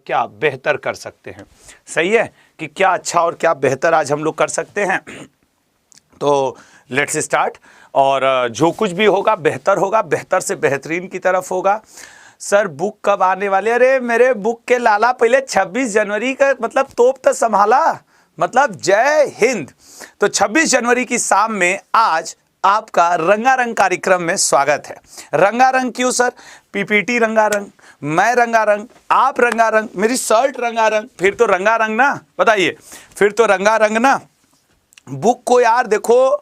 क्या बेहतर कर सकते हैं। सही है कि क्या अच्छा और क्या बेहतर आज हम लोग कर सकते हैं। तो लेट्स स्टार्ट। और जो कुछ भी होगा बेहतर होगा, बेहतर से बेहतरीन की तरफ होगा। सर बुक कब आने वाले? अरे मेरे बुक के लाला, पहले 26 जनवरी का मतलब तोप तो संभाला, मतलब जय हिंद। तो 26 जनवरी की शाम में आज आपका रंगारंग कार्यक्रम में स्वागत है। रंगारंग क्यों सर? पीपीटी रंगारंग, मैं रंगारंग, आप रंगारंग, मेरी शर्ट रंगारंग, फिर तो रंगारंग ना, बताइए फिर तो रंगारंग ना। बुक को यार देखो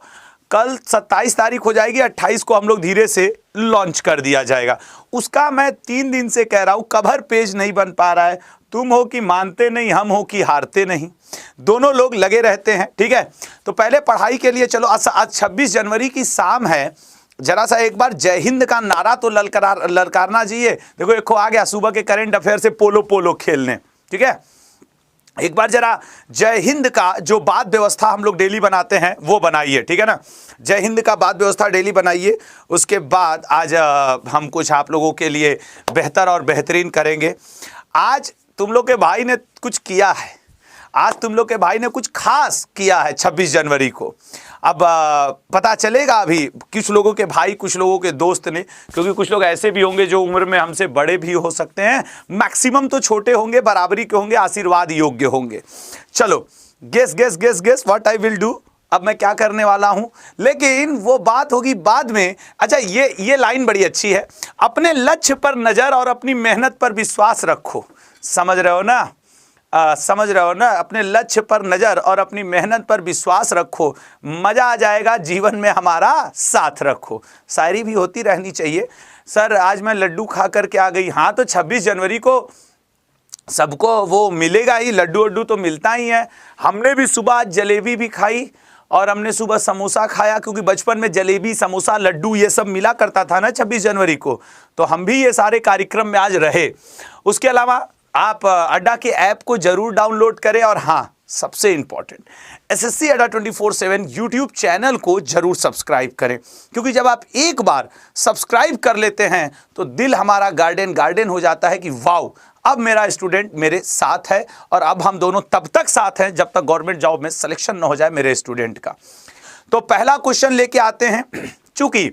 कल 27 तारीख हो जाएगी, 28 को हम लोग धीरे से लॉन्च कर दिया जाएगा। उसका मैं 3 दिन से कह रहा हूं, कवर पेज नहीं बन पा रहा है। तुम हो कि मानते नहीं, हम हो कि हारते नहीं, दोनों लोग लगे रहते हैं। ठीक है, तो पहले पढ़ाई के लिए चलो। आज 26 जनवरी की शाम है, जरा सा एक बार जय हिंद का नारा तो ललकारना चाहिए। देखो एक आ गया सुबह के करंट अफेयर से पोलो खेलने। ठीक है, एक बार जरा जय हिंद का जो बात व्यवस्था हम लोग डेली बनाते हैं वो बनाइए। ठीक है ना, जय हिंद का बात व्यवस्था डेली बनाइए। उसके बाद आज हम कुछ आप लोगों के लिए बेहतर और बेहतरीन करेंगे। आज तुम लोग के भाई ने कुछ किया है, आज तुम लोग के भाई ने कुछ खास किया है 26 जनवरी को। अब पता चलेगा अभी कुछ लोगों के भाई, कुछ लोगों के दोस्त ने, क्योंकि कुछ लोग ऐसे भी होंगे जो उम्र में हमसे बड़े भी हो सकते हैं, मैक्सिमम तो छोटे होंगे, बराबरी के होंगे, आशीर्वाद योग्य होंगे। चलो guess guess guess guess what I will do, अब मैं क्या करने वाला हूं, लेकिन वो बात होगी बाद में। अच्छा ये लाइन बड़ी अच्छी है, अपने लक्ष्य पर नजर और अपनी मेहनत पर विश्वास रखो। समझ रहे हो ना? समझ रहे हो ना? अपने लक्ष्य पर नजर और अपनी मेहनत पर विश्वास रखो, मजा आ जाएगा, जीवन में हमारा साथ रखो। शायरी भी होती रहनी चाहिए। सर आज मैं लड्डू खा करके आ गई। हाँ, तो 26 जनवरी को सबको वो मिलेगा ही, लड्डू वड्डू तो मिलता ही है। हमने भी सुबह आज जलेबी भी खाई और हमने सुबह समोसा खाया, क्योंकि बचपन में जलेबी, समोसा, लड्डू ये सब मिला करता था ना 26 जनवरी को, तो हम भी ये सारे कार्यक्रम में आज रहे। उसके अलावा आप अड्डा के ऐप को जरूर डाउनलोड करें, और हाँ सबसे इंपॉर्टेंट एसएससी अड्डा 24/7 यूट्यूब चैनल को जरूर सब्सक्राइब करें, क्योंकि जब आप एक बार सब्सक्राइब कर लेते हैं तो दिल हमारा गार्डन हो जाता है कि वाओ, अब मेरा स्टूडेंट मेरे साथ है, और अब हम दोनों तब तक साथ हैं जब तक गवर्नमेंट जॉब में सिलेक्शन न हो जाए मेरे स्टूडेंट का। तो पहला क्वेश्चन लेके आते हैं। चूंकि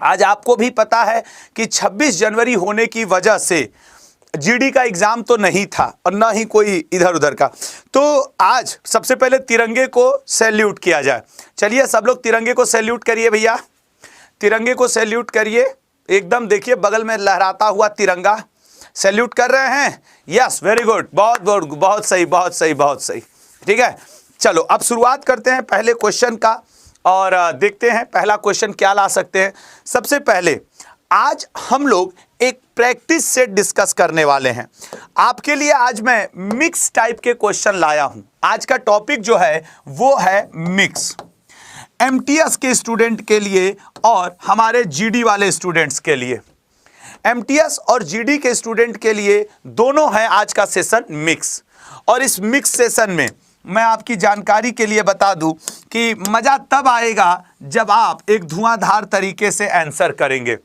आज आपको भी पता है कि 26 जनवरी होने की वजह से जीडी का एग्जाम तो नहीं था और ना ही कोई इधर उधर का, तो आज सबसे पहले तिरंगे को सैल्यूट किया जाए। चलिए सब लोग तिरंगे को सैल्यूट करिए भैया, तिरंगे को सैल्यूट करिए एकदम। देखिए बगल में लहराता हुआ तिरंगा, सैल्यूट कर रहे हैं। यस, वेरी गुड, बहुत बहुत बहुत सही, बहुत सही, बहुत सही। ठीक है, चलो अब शुरुआत करते हैं पहले क्वेश्चन का, और देखते हैं पहला क्वेश्चन क्या ला सकते हैं। सबसे पहले आज हम लोग एक प्रैक्टिस सेट डिस्कस करने वाले हैं। आपके लिए आज मैं मिक्स टाइप के क्वेश्चन लाया हूं। आज का टॉपिक जो है वो है मिक्स, एमटीएस के स्टूडेंट के लिए और हमारे जीडी वाले स्टूडेंट्स के लिए। एमटीएस और जीडी के स्टूडेंट के लिए दोनों है आज का सेशन मिक्स। और इस मिक्स सेशन में मैं आपकी जानकारी के लिए बता दूं कि मजा तब आएगा जब आप एक धुआंधार तरीके से आंसर करेंगे।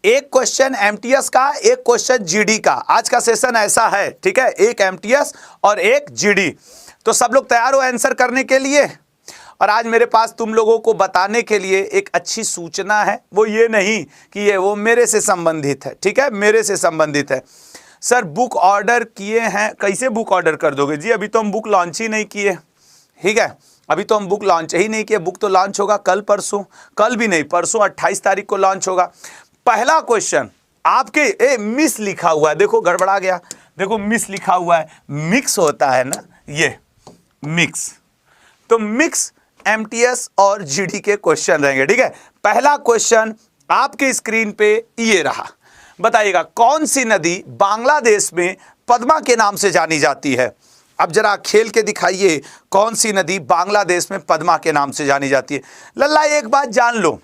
एक क्वेश्चन एमटीएस का, एक क्वेश्चन जीडी का। आज का सेशन ऐसा है, ठीक है, एक एमटीएस और एक जीडी। तो सब लोग तैयार हो आंसर करने के लिए? और आज मेरे पास तुम लोगों को बताने के लिए एक अच्छी सूचना है। वो ये नहीं कि ये वो मेरे से संबंधित है, ठीक है, मेरे से संबंधित है। सर बुक ऑर्डर किए हैं, कैसे बुक ऑर्डर कर दोगे जी? अभी तो हम बुक लॉन्च ही नहीं किए। ठीक है, अभी तो हम बुक लॉन्च ही नहीं किए। बुक तो लॉन्च होगा कल परसों, कल भी नहीं, परसों 28 तारीख को लॉन्च होगा। पहला क्वेश्चन आपके मिस लिखा हुआ है, देखो गड़बड़ा गया, देखो मिस लिखा हुआ है, मिक्स होता है ना ये मिक्स। तो मिक्स एमटीएस और जीडी के क्वेश्चन रहेंगे। ठीक है, पहला क्वेश्चन आपके स्क्रीन पे ये रहा। बताइएगा कौन सी नदी बांग्लादेश में पद्मा के नाम से जानी जाती है? अब जरा खेल के दिखाइए, कौन सी नदी बांग्लादेश में पद्मा के नाम से जानी जाती है? लल्ला एक बात जान लो,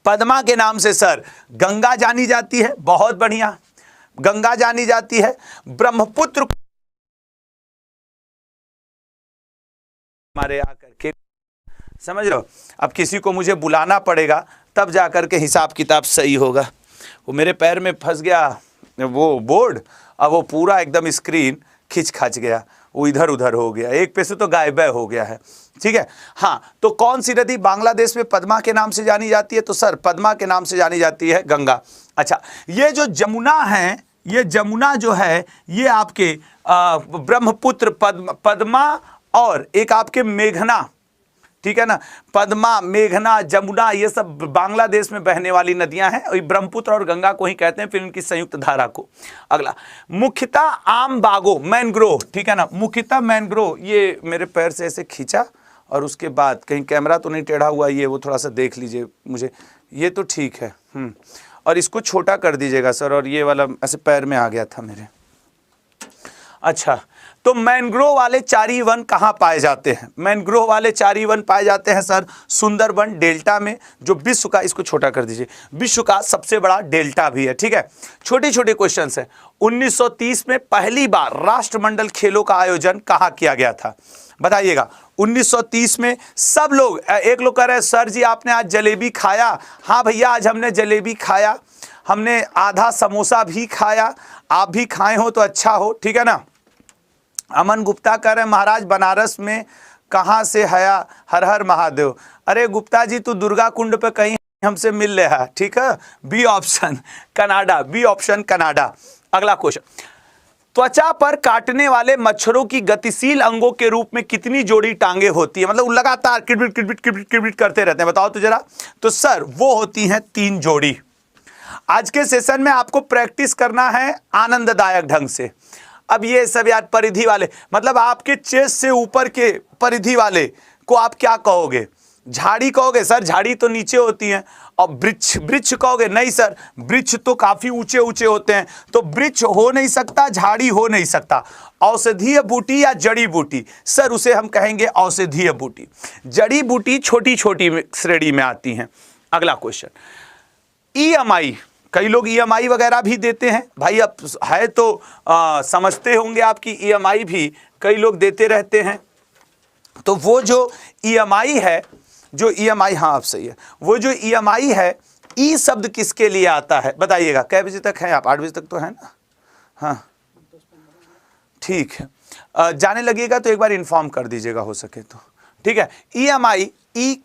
पद्मा के नाम से सर गंगा जानी जाती है, बहुत बढ़िया, गंगा जानी जाती है। ब्रह्मपुत्र हमारे आकर के, समझ रहे हो? अब किसी को मुझे बुलाना पड़ेगा तब जाकर के हिसाब किताब सही होगा। वो मेरे पैर में फंस गया वो बोर्ड, अब वो पूरा एकदम स्क्रीन खिंच खच गया, वो इधर उधर हो गया, एक पे से तो गायब हो गया है। ठीक है, हाँ, तो कौन सी नदी बांग्लादेश में पद्मा के नाम से जानी जाती है? तो सर पद्मा के नाम से जानी जाती है गंगा। अच्छा, ये जो जमुना है, ये जमुना जो है ये आपके ब्रह्मपुत्र, पद्मा और एक आपके मेघना, ठीक है ना, पद्मा, मेघना, जमुना, ये सब बांग्लादेश में बहने वाली नदियां हैं। ब्रह्मपुत्र और गंगा को ही कहते हैं, फिर इनकी संयुक्त धारा को। अगला, मुख्यतः आम बागों, मैनग्रोव, ठीक है ना, मुख्यतः मैनग्रोव। ये मेरे पैर से ऐसे खींचा और उसके बाद कहीं कैमरा तो नहीं टेढ़ा हुआ, ये वो थोड़ा सा देख लीजिए मुझे, ये तो ठीक है। और इसको छोटा कर दीजिएगा सर, और ये वाला ऐसे पैर में आ गया था मेरे। अच्छा, तो मैनग्रोव वाले चारी वन कहाँ पाए जाते हैं? मैनग्रोव वाले चारी वन पाए जाते हैं सर सुंदरबन डेल्टा में, जो विश्व का, इसको छोटा कर दीजिए, विश्व का सबसे बड़ा डेल्टा भी है। ठीक है, छोटे छोटे क्वेश्चंस हैं। 1930 में पहली बार राष्ट्रमंडल खेलों का आयोजन कहाँ किया गया था? बताइएगा। 1930 में सब लोग, एक लोग कह रहे हैं सर जी आपने आज जलेबी खाया? हाँ भैया, आज हमने जलेबी खाया, हमने आधा समोसा भी खाया, आप भी खाए हो तो अच्छा हो। ठीक है ना। अमन गुप्ता कह रहे हैं महाराज बनारस में कहाँ से हया, हर हर महादेव। अरे गुप्ता जी तू दुर्गा कुंड पे कहीं हमसे मिल रहा है। ठीक है, B option Canada, B option Canada. अगला क्वेश्चन, त्वचा पर काटने वाले मच्छरों की गतिशील अंगों के रूप में कितनी जोड़ी टांगे होती है? मतलब लगातार किटबिट किटबिट किटबिट किटबिट करते रहते हैं, बताओ तो जरा। तो सर वो होती हैं 3 जोड़ी। आज के सेशन में आपको प्रैक्टिस करना है आनंददायक ढंग से। अब ये सब यार परिधि वाले, मतलब आपके चेस्ट से ऊपर के परिधि वाले को आप क्या कहोगे? झाड़ी कहोगे? सर झाड़ी तो नीचे होती है। और वृक्ष, वृक्ष कहोगे? नहीं सर, वृक्ष तो काफी ऊंचे ऊंचे होते हैं, तो वृक्ष हो नहीं सकता, झाड़ी हो नहीं सकता। औषधीय बूटी या जड़ी बूटी? सर उसे हम कहेंगे औषधीय बूटी। जड़ी बूटी छोटी छोटी श्रेणी में आती हैं। अगला क्वेश्चन, EMI, कई लोग EMI वगैरह भी देते हैं भाई, अब है तो समझते होंगे आपकी EMI भी कई लोग देते रहते हैं। तो वो जो EMI है, जो EMI, हाँ आप सही है, वो जो EMI है, ई शब्द किसके लिए आता है? बताइएगा। कै बजे तक हैं आप? 8 बजे तक तो है ना? हाँ ठीक है, जाने लगेगा तो एक बार इन्फॉर्म कर दीजिएगा हो सके तो। ठीक है, EMI, ई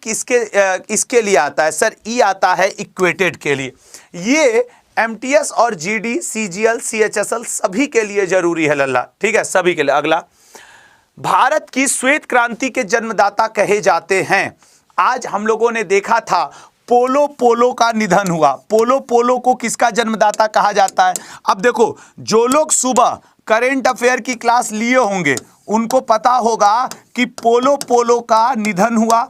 इसके लिए आता है सर, ई आता है इक्वेटेड के लिए। ये MTS और GD, CGL, CHSL सभी के लिए जरूरी है लल्ला। ठीक है, सभी के लिए। अगला, भारत की श्वेत क्रांति के जन्मदाता कहे जाते हैं। आज हम लोगों ने देखा था पोलो का निधन हुआ। पोलो को किसका जन्मदाता कहा जाता है? अब देखो, जो लोग सुबह करेंट अफेयर की क्लास लिए होंगे उनको पता होगा कि पोलो का निधन हुआ।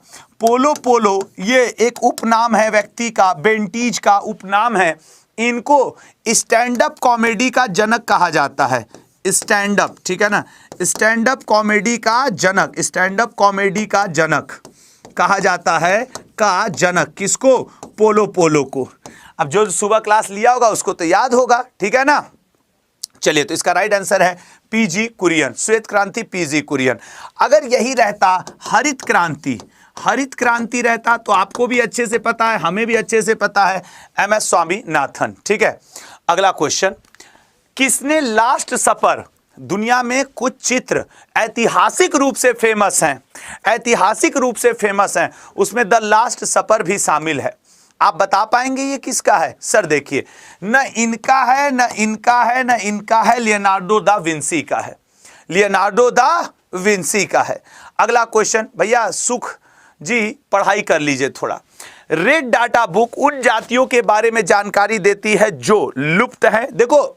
पोलो ये एक उपनाम है व्यक्ति का, बेंटीज का उपनाम है। इनको स्टैंड अप कॉमेडी का जनक कहा जाता है। स्टैंड अप, ठीक है ना, स्टैंड अप कॉमेडी का जनक, स्टैंड अप कॉमेडी का जनक कहा जाता है। का जनक किसको? पोलो को। अब जो सुबह क्लास लिया होगा उसको तो याद होगा, ठीक है ना। चलिए, तो इसका राइट आंसर है PG कुरियन, श्वेत क्रांति PG कुरियन। अगर यही रहता हरित क्रांति रहता तो आपको भी अच्छे से पता है, हमें भी अच्छे से पता है, MS स्वामीनाथन। ठीक है, अगला क्वेश्चन, किसने लास्ट सपर, दुनिया में कुछ चित्र ऐतिहासिक रूप से फेमस हैं, उसमें द लास्ट सपर भी शामिल है। आप बता पाएंगे ये किसका है? सर देखिए, न इनका है, न इनका है, न इनका है, लियोनार्डो दा विंसी का है, लियोनार्डो दा विंसी का है। अगला क्वेश्चन, भैया सुख जी पढ़ाई कर लीजिए थोड़ा। रेड डाटा बुक उन जातियों के बारे में जानकारी देती है जो लुप्त है। देखो,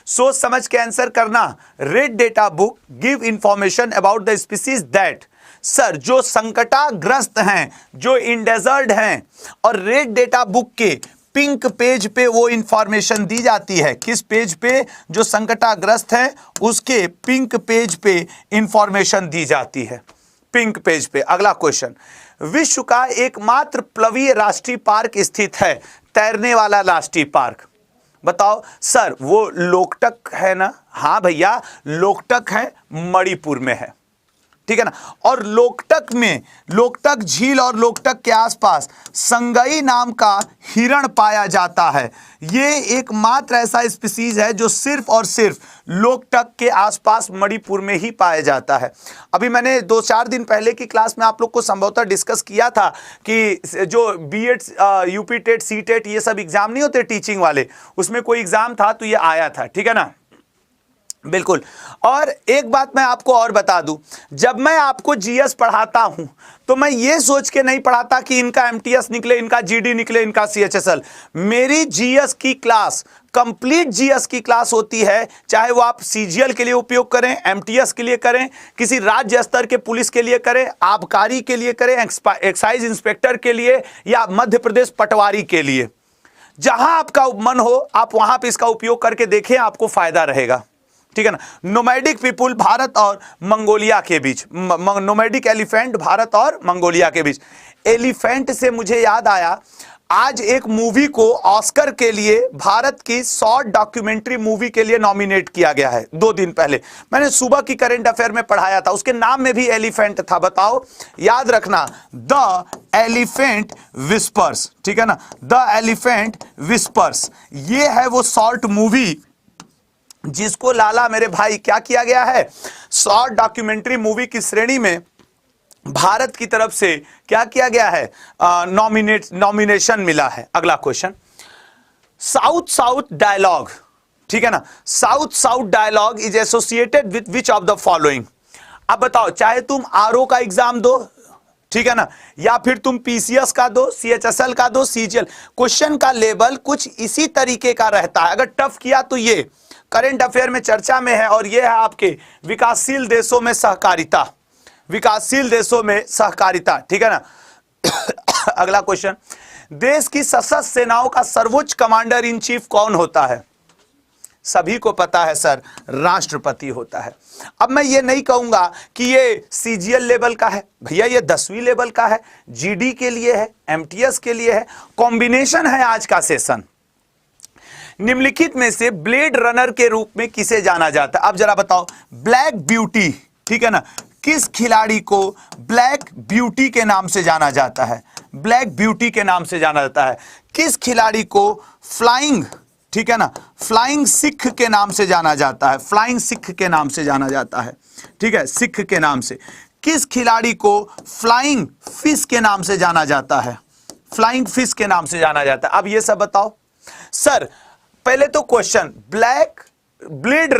सोच समझ के आंसर करना। Red data book give information about the species that, sir जो संकटाग्रस्त हैं, जो इंडेजर्ड हैं, और रेड डेटा बुक के पिंक पेज पे वो इंफॉर्मेशन दी जाती है। किस पेज पे? जो संकटाग्रस्त है उसके पिंक पेज पे इंफॉर्मेशन दी जाती है, पिंक पेज पे। अगला क्वेश्चन, विश्व का एकमात्र प्लवीय राष्ट्रीय पार्क स्थित है, तैरने वाला राष्ट्रीय पार्क। बताओ सर, वो लोकटक है ना? हाँ भैया, लोकटक है, मणिपुर में है। ठीक है ना। और लोकटक में, लोकटक झील और लोकटक के आसपास संगई नाम का हिरण पाया जाता है। ये एकमात्र ऐसा स्पीसीज है जो सिर्फ और सिर्फ लोकटक के आसपास मणिपुर में ही पाया जाता है। अभी मैंने 2-4 दिन पहले की क्लास में आप लोग को संभवतः डिस्कस किया था कि जो BEd, UP TET, C TET ये सब एग्जाम नहीं होते टीचिंग वाले, उसमें कोई एग्जाम था तो ये आया था, ठीक है ना, बिल्कुल। और एक बात मैं आपको और बता दूं, जब मैं आपको जीएस पढ़ाता हूं तो मैं ये सोच के नहीं पढ़ाता कि इनका एमटीएस निकले, इनका जीडी निकले, इनका सीएचएसएल। मेरी जीएस की क्लास कंप्लीट जीएस की क्लास होती है, चाहे वो आप सीजीएल के लिए उपयोग करें, एमटीएस के लिए करें, किसी राज्य स्तर के पुलिस के लिए करें, आबकारी के लिए करें, एक्साइज इंस्पेक्टर के लिए, या मध्य प्रदेश पटवारी के लिए। जहां आपका मन हो आप वहां पे इसका उपयोग करके देखें, आपको फायदा रहेगा, ठीक है ना। नोमैडिक पीपुल भारत और मंगोलिया के बीच, नोमैडिक एलिफेंट भारत और मंगोलिया के बीच। एलिफेंट से मुझे याद आया, आज एक मूवी को ऑस्कर के लिए, भारत की शॉर्ट डॉक्यूमेंट्री मूवी के लिए नॉमिनेट किया गया है 2 दिन पहले। मैंने सुबह की करंट अफेयर में पढ़ाया था, उसके नाम में भी एलिफेंट था। बताओ, याद रखना, द एलिफेंट विस्पर्स, ठीक है ना, द एलिफेंट विस्पर्स। ये है वो शॉर्ट मूवी जिसको लाला मेरे भाई क्या किया गया है, शॉर्ट डॉक्यूमेंट्री मूवी की श्रेणी में भारत की तरफ से क्या किया गया है, नॉमिनेशन मिला है। अगला क्वेश्चन, साउथ साउथ डायलॉग, ठीक है ना, south south dialogue is associated with which of the following. अब बताओ, चाहे तुम आरओ का एग्जाम दो, ठीक है ना, या फिर तुम पीसीएस का दो, सीएचएसएल का दो, सीजीएल, क्वेश्चन का लेवल कुछ इसी तरीके का रहता है। अगर टफ किया तो ये करंट अफेयर में चर्चा में है, और ये है आपके विकासशील देशों में सहकारिता, विकासशील देशों में सहकारिता, ठीक है ना। अगला क्वेश्चन, देश की सशस्त्र सेनाओं का सर्वोच्च कमांडर इन चीफ कौन होता है? सभी को पता है सर, राष्ट्रपति होता है। अब मैं ये नहीं कहूंगा कि ये सीजीएल लेवल का है, भैया ये 10वीं लेवल का है, जीडी के लिए है, एमटीएस के लिए है, कॉम्बिनेशन है आज का सेशन। निम्नलिखित में से ब्लेड रनर के रूप में किसे जाना जाता है? अब जरा बताओ, ब्लैक ब्यूटी, ठीक है ना, किस खिलाड़ी को ब्लैक ब्यूटी के नाम से जाना जाता है? ब्लैक ब्यूटी के नाम से जाना जाता है। किस खिलाड़ी को फ्लाइंग, ठीक है ना, फ्लाइंग सिख के नाम से जाना जाता है? फ्लाइंग सिख के नाम से जाना जाता है, ठीक है, सिख के नाम से। किस खिलाड़ी को फ्लाइंग फिश के नाम से जाना जाता है? फ्लाइंग फिश के नाम से जाना जाता है। अब ये सब बताओ सर। पहले तो क्वेश्चन, ब्लेड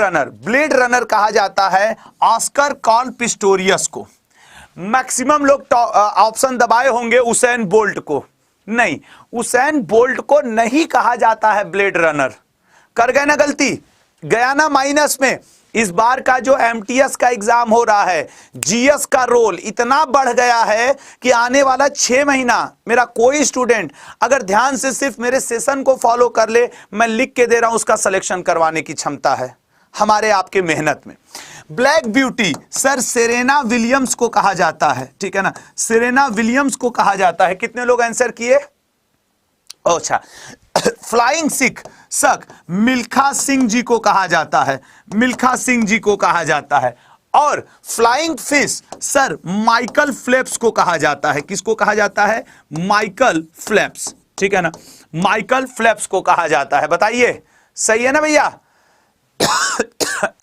रनर कहा जाता है ऑस्कर कॉल पिस्टोरियस को। मैक्सिमम लोग ऑप्शन दबाए होंगे उसैन बोल्ट को। नहीं, उसैन बोल्ट को नहीं कहा जाता है ब्लेड रनर। कर गए ना गलती, गया ना माइनस में। इस बार का जो एमटीएस का एग्जाम हो रहा है, जीएस का रोल इतना बढ़ गया है कि आने वाला 6 महीना मेरा कोई स्टूडेंट अगर ध्यान से सिर्फ मेरे सेशन को फॉलो कर ले, मैं लिख के दे रहा हूं, उसका सिलेक्शन करवाने की क्षमता है हमारे आपके मेहनत में। Black beauty sir Serena Williams को कहा जाता है, ठीक है ना, सेरेना विलियम्स को कहा जाता है। कितने लोग आंसर किए? अच्छा, फ्लाइंग सिख सर मिल्खा सिंह जी को कहा जाता है, मिल्खा सिंह जी को कहा जाता है। और flying fish sir Michael Phelps को कहा जाता है। किसको कहा जाता है? माइकल फेल्प्स, ठीक है ना, माइकल फेल्प्स को कहा जाता है। बताइए, सही है ना भैया?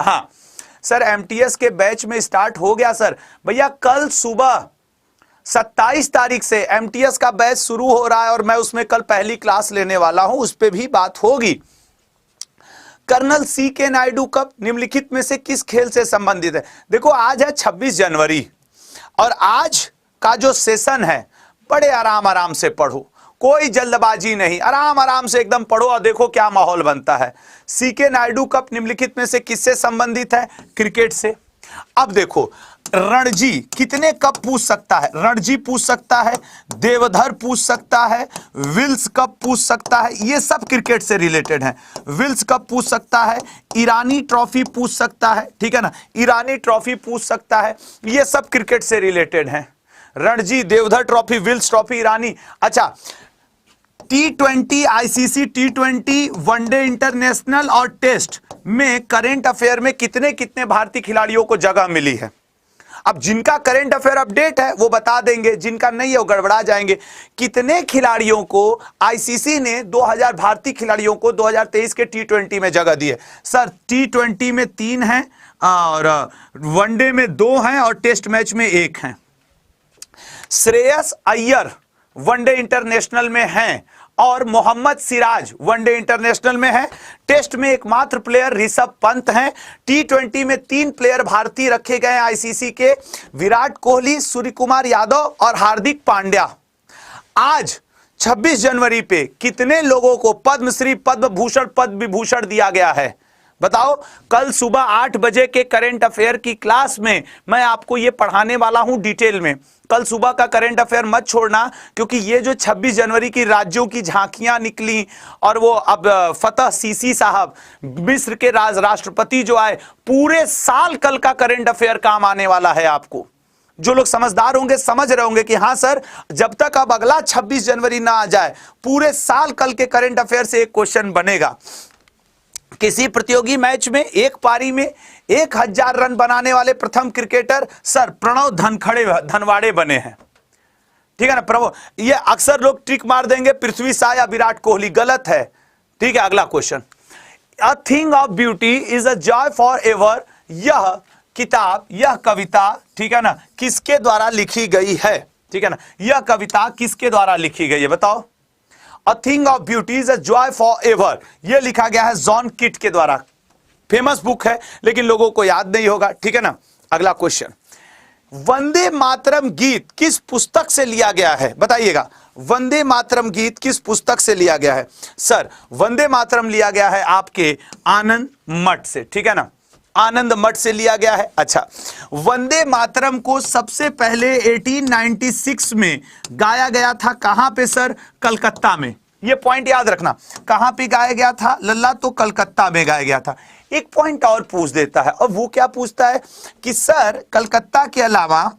हाँ सर, एमटीएस के बैच में स्टार्ट हो गया सर। भैया कल सुबह 27 तारीख से एमटीएस का बैच शुरू हो रहा है और मैं उसमें कल पहली क्लास लेने वाला हूं, उस पर भी बात होगी। कर्नल सीके नायडू कप निम्नलिखित में से किस खेल से संबंधित है? देखो आज है 26 जनवरी और आज का जो सेशन है बड़े आराम आराम से पढ़ो, कोई जल्दबाजी नहीं, आराम आराम से एकदम पढ़ो और देखो क्या माहौल बनता है। सीके नायडू कप निम्नलिखित में से किससे संबंधित है? क्रिकेट से। अब देखो, रणजी कितने कप पूछ सकता है? रणजी पूछ सकता है, देवधर पूछ सकता है, विल्स कप पूछ सकता है, ये सब क्रिकेट से रिलेटेड है। विल्स कप पूछ सकता है, ईरानी ट्रॉफी पूछ सकता है, ठीक है ना, ईरानी ट्रॉफी पूछ सकता है, ये सब क्रिकेट से रिलेटेड है। Ranji, Deodhar trophy, Wills trophy, Irani. अच्छा, T20 ICC T20 one day international और टेस्ट में करंट अफेयर में कितने कितने भारतीय खिलाड़ियों को जगह मिली है? अब जिनका करंट अफेयर अपडेट है वो बता देंगे, जिनका नहीं है वो गड़बड़ा जाएंगे। कितने खिलाड़ियों को आईसीसी ने 2000 भारतीय खिलाड़ियों को 2023 के टी20 में जगह दी है? सर टी20 में 3 हैं और वनडे में 2 हैं और टेस्ट मैच में 1 हैं। श्रेयस अय्यर वनडे इंटरनेशनल में हैं और मोहम्मद सिराज वनडे इंटरनेशनल में है। टेस्ट में एकमात्र प्लेयर ऋषभ पंत हैं। टी20 में 3 प्लेयर भारतीय रखे गए हैं आईसीसी के, विराट कोहली, सूर्य कुमार यादव और हार्दिक पांड्या। आज 26 जनवरी पे कितने लोगों को पद्मश्री, पद्म भूषण, पद्म विभूषण दिया गया है? बताओ। कल सुबह 8 बजे के करंट अफेयर की क्लास में मैं आपको ये पढ़ाने वाला हूं डिटेल में। कल सुबह का करंट अफेयर मत छोड़ना, क्योंकि ये जो 26 जनवरी की राज्यों की झांकियां निकली और वो अब फतह सीसी साहब मिस्र के राष्ट्रपति जो आए, पूरे साल कल का करंट अफेयर काम आने वाला है आपको। जो लोग समझदार होंगे समझ रहे होंगे कि हाँ सर, जब तक अब अगला 26 जनवरी ना आ जाए पूरे साल कल के करंट अफेयर से एक क्वेश्चन बनेगा। किसी प्रतियोगी मैच में एक पारी में 1000 रन बनाने वाले प्रथम क्रिकेटर सर प्रणव धनवाड़े बने हैं। ठीक है ना प्रभु, ये अक्सर लोग ट्रिक मार देंगे पृथ्वी शॉ या विराट कोहली, गलत है। ठीक है, अगला question, a thing of beauty is a joy for ever, यह किताब, यह कविता, ठीक है ना, किसके द्वारा लिखी गई है? ठीक है ना, यह कविता किसके द्वारा लिखी गई है बताओ? A thing of beauty is a joy for ever, यह लिखा गया है जॉन किट के द्वारा। फेमस बुक है लेकिन लोगों को याद नहीं होगा। ठीक है ना, अगला क्वेश्चन, वंदे मातरम गीत किस पुस्तक से लिया गया है? बताइएगा, वंदे मातरम गीत किस पुस्तक से लिया गया है? सर वंदे मातरम लिया गया है आपके आनंद मठ से। ठीक है ना, आनंद मठ से लिया गया है। अच्छा, वंदे मातरम को सबसे पहले 1896 में गाया गया था कहां पे सर? कलकत्ता में। ये पॉइंट याद रखना, कहां पे गाया गया था लल्ला? तो कलकत्ता में गाया गया था। एक पॉइंट और पूछ देता है, और वो क्या पूछता है कि सर कलकत्ता के अलावा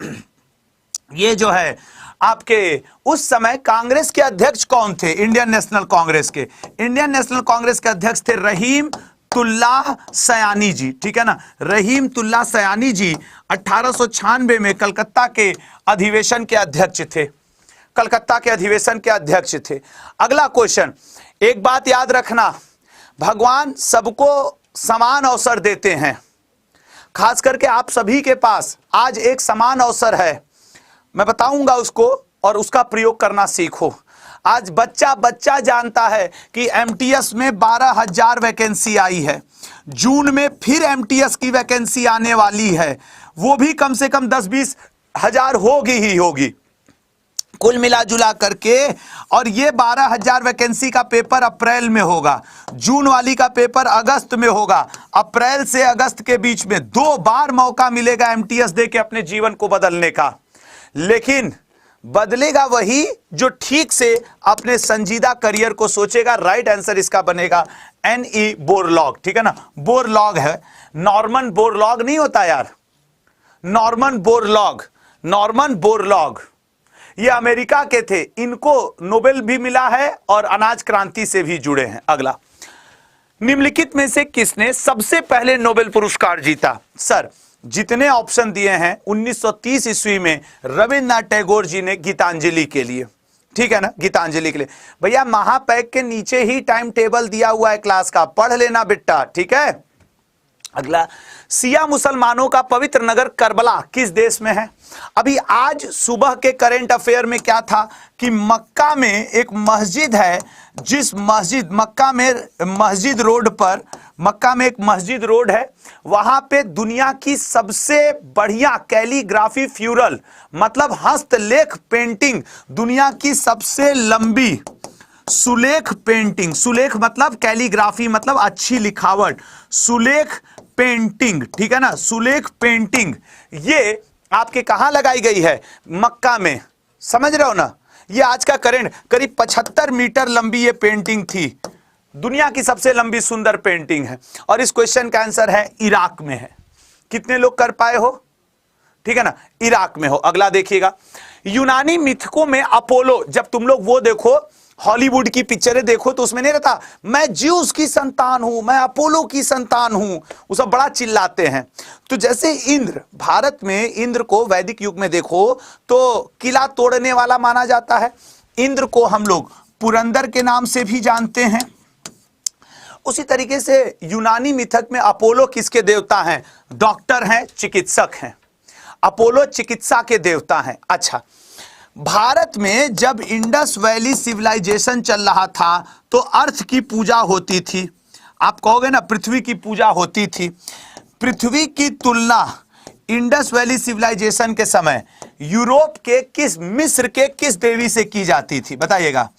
ये जो है आपके उस समय कांग्रेस के अध्यक्ष कौन थे? इंडियन नेशनल कांग्रेस के, इंडियन नेशनल कांग्रेस के अध्यक्ष थे रहीमतुल्लाह सयानी जी। ठीक है ना, रहीमतुल्लाह सयानी जी 1896 में कलकत्ता के अधिवेशन के अध्यक्ष थे, कलकत्ता के अधिवेशन के अध्यक्ष थे। अगला क्वेश्चन, एक बात याद रखना, भगवान सबको समान अवसर देते हैं, खास करके आप सभी के पास आज एक समान अवसर है, मैं बताऊंगा उसको, और उसका प्रयोग करना सीखो। आज बच्चा जानता है कि एमटीएस में 12,000 वैकेंसी आई है, जून में फिर एमटीएस की वैकेंसी आने वाली है, वो भी कम से कम 10-20 हजार होगी ही होगी कुल मिला जुला करके। और ये 12,000 वैकेंसी का पेपर अप्रैल में होगा, जून वाली का पेपर अगस्त में होगा। अप्रैल से अगस्त के बीच में 2 बार मौका मिलेगा एमटीएस दे के अपने जीवन को बदलने का, लेकिन बदलेगा वही जो ठीक से अपने संजीदा करियर को सोचेगा। राइट आंसर इसका बनेगा एनई बोरलॉग। ठीक है ना, बोरलॉग है, नॉर्मन बोरलॉग नहीं होता यार, नॉर्मन बोरलॉग, नॉर्मन बोरलॉग ये अमेरिका के थे, इनको नोबेल भी मिला है और अनाज क्रांति से भी जुड़े हैं। अगला, निम्नलिखित में से किसने सबसे पहले नोबेल पुरस्कार जीता? सर जितने ऑप्शन दिए हैं 1930 ईस्वी में रविन्द्रनाथ टैगोर जी ने गीतांजलि के लिए। ठीक है ना, गीतांजलि के लिए। भैया महापैक के नीचे ही टाइम टेबल दिया हुआ है क्लास का, पढ़ लेना बेटा। ठीक है, अगला, सिया मुसलमानों का पवित्र नगर करबला किस देश में है? अभी आज सुबह के करंट अफेयर में क्या था कि मक्का में एक मस्जिद है, जिस मस्जिद, मक्का में मस्जिद रोड पर, मक्का में एक मस्जिद रोड है, वहां पे दुनिया की सबसे बढ़िया कैलीग्राफी फ्यूरल मतलब हस्तलेख पेंटिंग, दुनिया की सबसे लंबी सुलेख पेंटिंग, सुलेख मतलब कैलीग्राफी मतलब अच्छी लिखावट, सुलेख पेंटिंग, ठीक है ना, सुलेख पेंटिंग, ये आपके कहां लगाई गई है? मक्का में। समझ रहे हो ना, ये आज का करंट करीब 75 मीटर लंबी ये पेंटिंग थी, दुनिया की सबसे लंबी सुंदर पेंटिंग है। और इस क्वेश्चन का आंसर है इराक में है। कितने लोग कर पाए हो? ठीक है ना, इराक में हो। अगला देखिएगा, यूनानी मिथकों में अपोलो, जब तुम लोग वो देखो हॉलीवुड की पिक्चरें देखो तो उसमें नहीं रहता मैं ज्यूस की संतान हूं, मैं अपोलो की संतान हूं, वो सब बड़ा चिल्लाते हैं। तो जैसे इंद्र, भारत में इंद्र को वैदिक युग में देखो तो किला तोड़ने वाला माना जाता है। इंद्र को हम लोग पुरंदर के नाम से भी जानते हैं। उसी तरीके से यूनानी मिथक में अपोलो किसके देवता हैं? डॉक्टर हैं, चिकित्सक हैं। अपोलो चिकित्सा के देवता हैं। अच्छा, भारत में जब इंडस वैली सिविलाइजेशन चल रहा था तो अर्थ की पूजा होती थी। आप कहोगे ना पृथ्वी की पूजा होती थी। पृथ्वी की तुलना इंडस वैली सिविलाइजेशन के समय यूरोप के किस, मिस्र के किस देवी से की जाती थी? बताइएगा।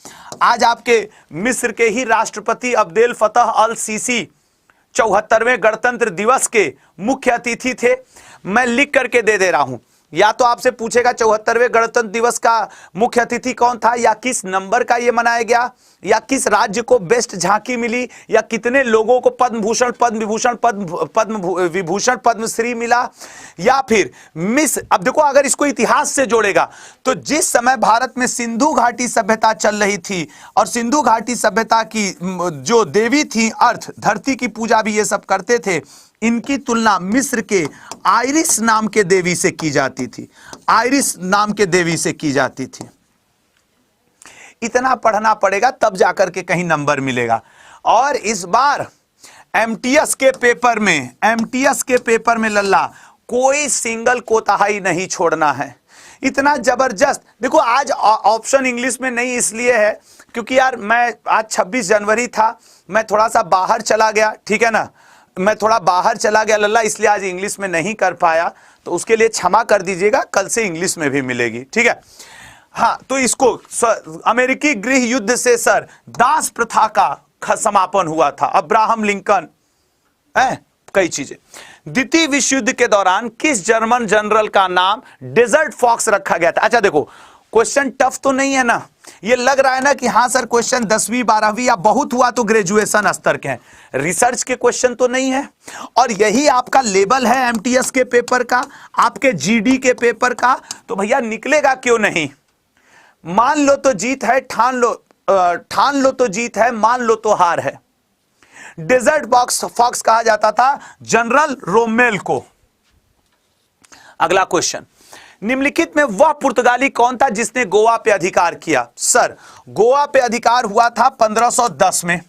आज आपके मिस्र के ही राष्ट्रपति अब्देल फतह अल सीसी 74वें गणतंत्र दिवस के मुख्य अतिथि थे। मैं लिख करके दे रहा हूं। या तो आपसे पूछेगा 74वें गणतंत्र दिवस का मुख्य अतिथि कौन था, या किस नंबर का यह मनाया गया, या किस राज्य को बेस्ट झांकी मिली, या कितने लोगों को पद्म भूषण, पद्म विभूषण, पद्म विभूषण, पद्मश्री मिला, या फिर मिस। अब देखो, अगर इसको इतिहास से जोड़ेगा तो जिस समय भारत में सिंधु घाटी सभ्यता चल रही थी और सिंधु घाटी सभ्यता की जो देवी थी अर्थ, धरती की पूजा भी ये सब करते थे, इनकी तुलना मिस्र के आइरिस नाम के देवी से की जाती थी। आइरिस नाम के देवी से की जाती थी। इतना पढ़ना पड़ेगा तब जाकर के कहीं नंबर मिलेगा। और इस बार एमटीएस के पेपर में लल्ला कोई सिंगल कोताही नहीं छोड़ना है। इतना जबरदस्त। देखो, आज ऑप्शन इंग्लिश में नहीं इसलिए है क्योंकि यार मैं आज 26 जनवरी था, मैं थोड़ा सा बाहर चला गया, ठीक है ना, मैं थोड़ा बाहर चला गया लल्ला, इसलिए आज इंग्लिश में नहीं कर पाया, तो उसके लिए क्षमा कर दीजिएगा, कल से इंग्लिश में भी मिलेगी, ठीक है। हाँ, तो इसको अमेरिकी गृह युद्ध से सर दास प्रथा का समापन हुआ था, अब्राहम लिंकन है, कई चीजें। द्वितीय विश्व युद्ध के दौरान किस जर्मन जनरल का नाम डेजर्ट फॉक्स रखा गया था? अच्छा देखो, क्वेश्चन टफ तो नहीं है ना, ये लग रहा है ना कि हाँ सर क्वेश्चन 10वीं 12वीं या बहुत हुआ तो ग्रेजुएशन स्तर के हैं, रिसर्च के क्वेश्चन तो नहीं है। और यही आपका लेवल है एमटीएस के पेपर का, आपके जीडी के पेपर का, तो भैया निकलेगा क्यों नहीं। मान लो तो जीत है, ठान लो तो जीत है, मान लो तो हार है। डेजर्ट फॉक्स कहा जाता था जनरल रोमेल को। अगला क्वेश्चन, निम्नलिखित में वह पुर्तगाली कौन था जिसने गोवा पे अधिकार किया? सर, गोवा पे अधिकार हुआ था 1510 में।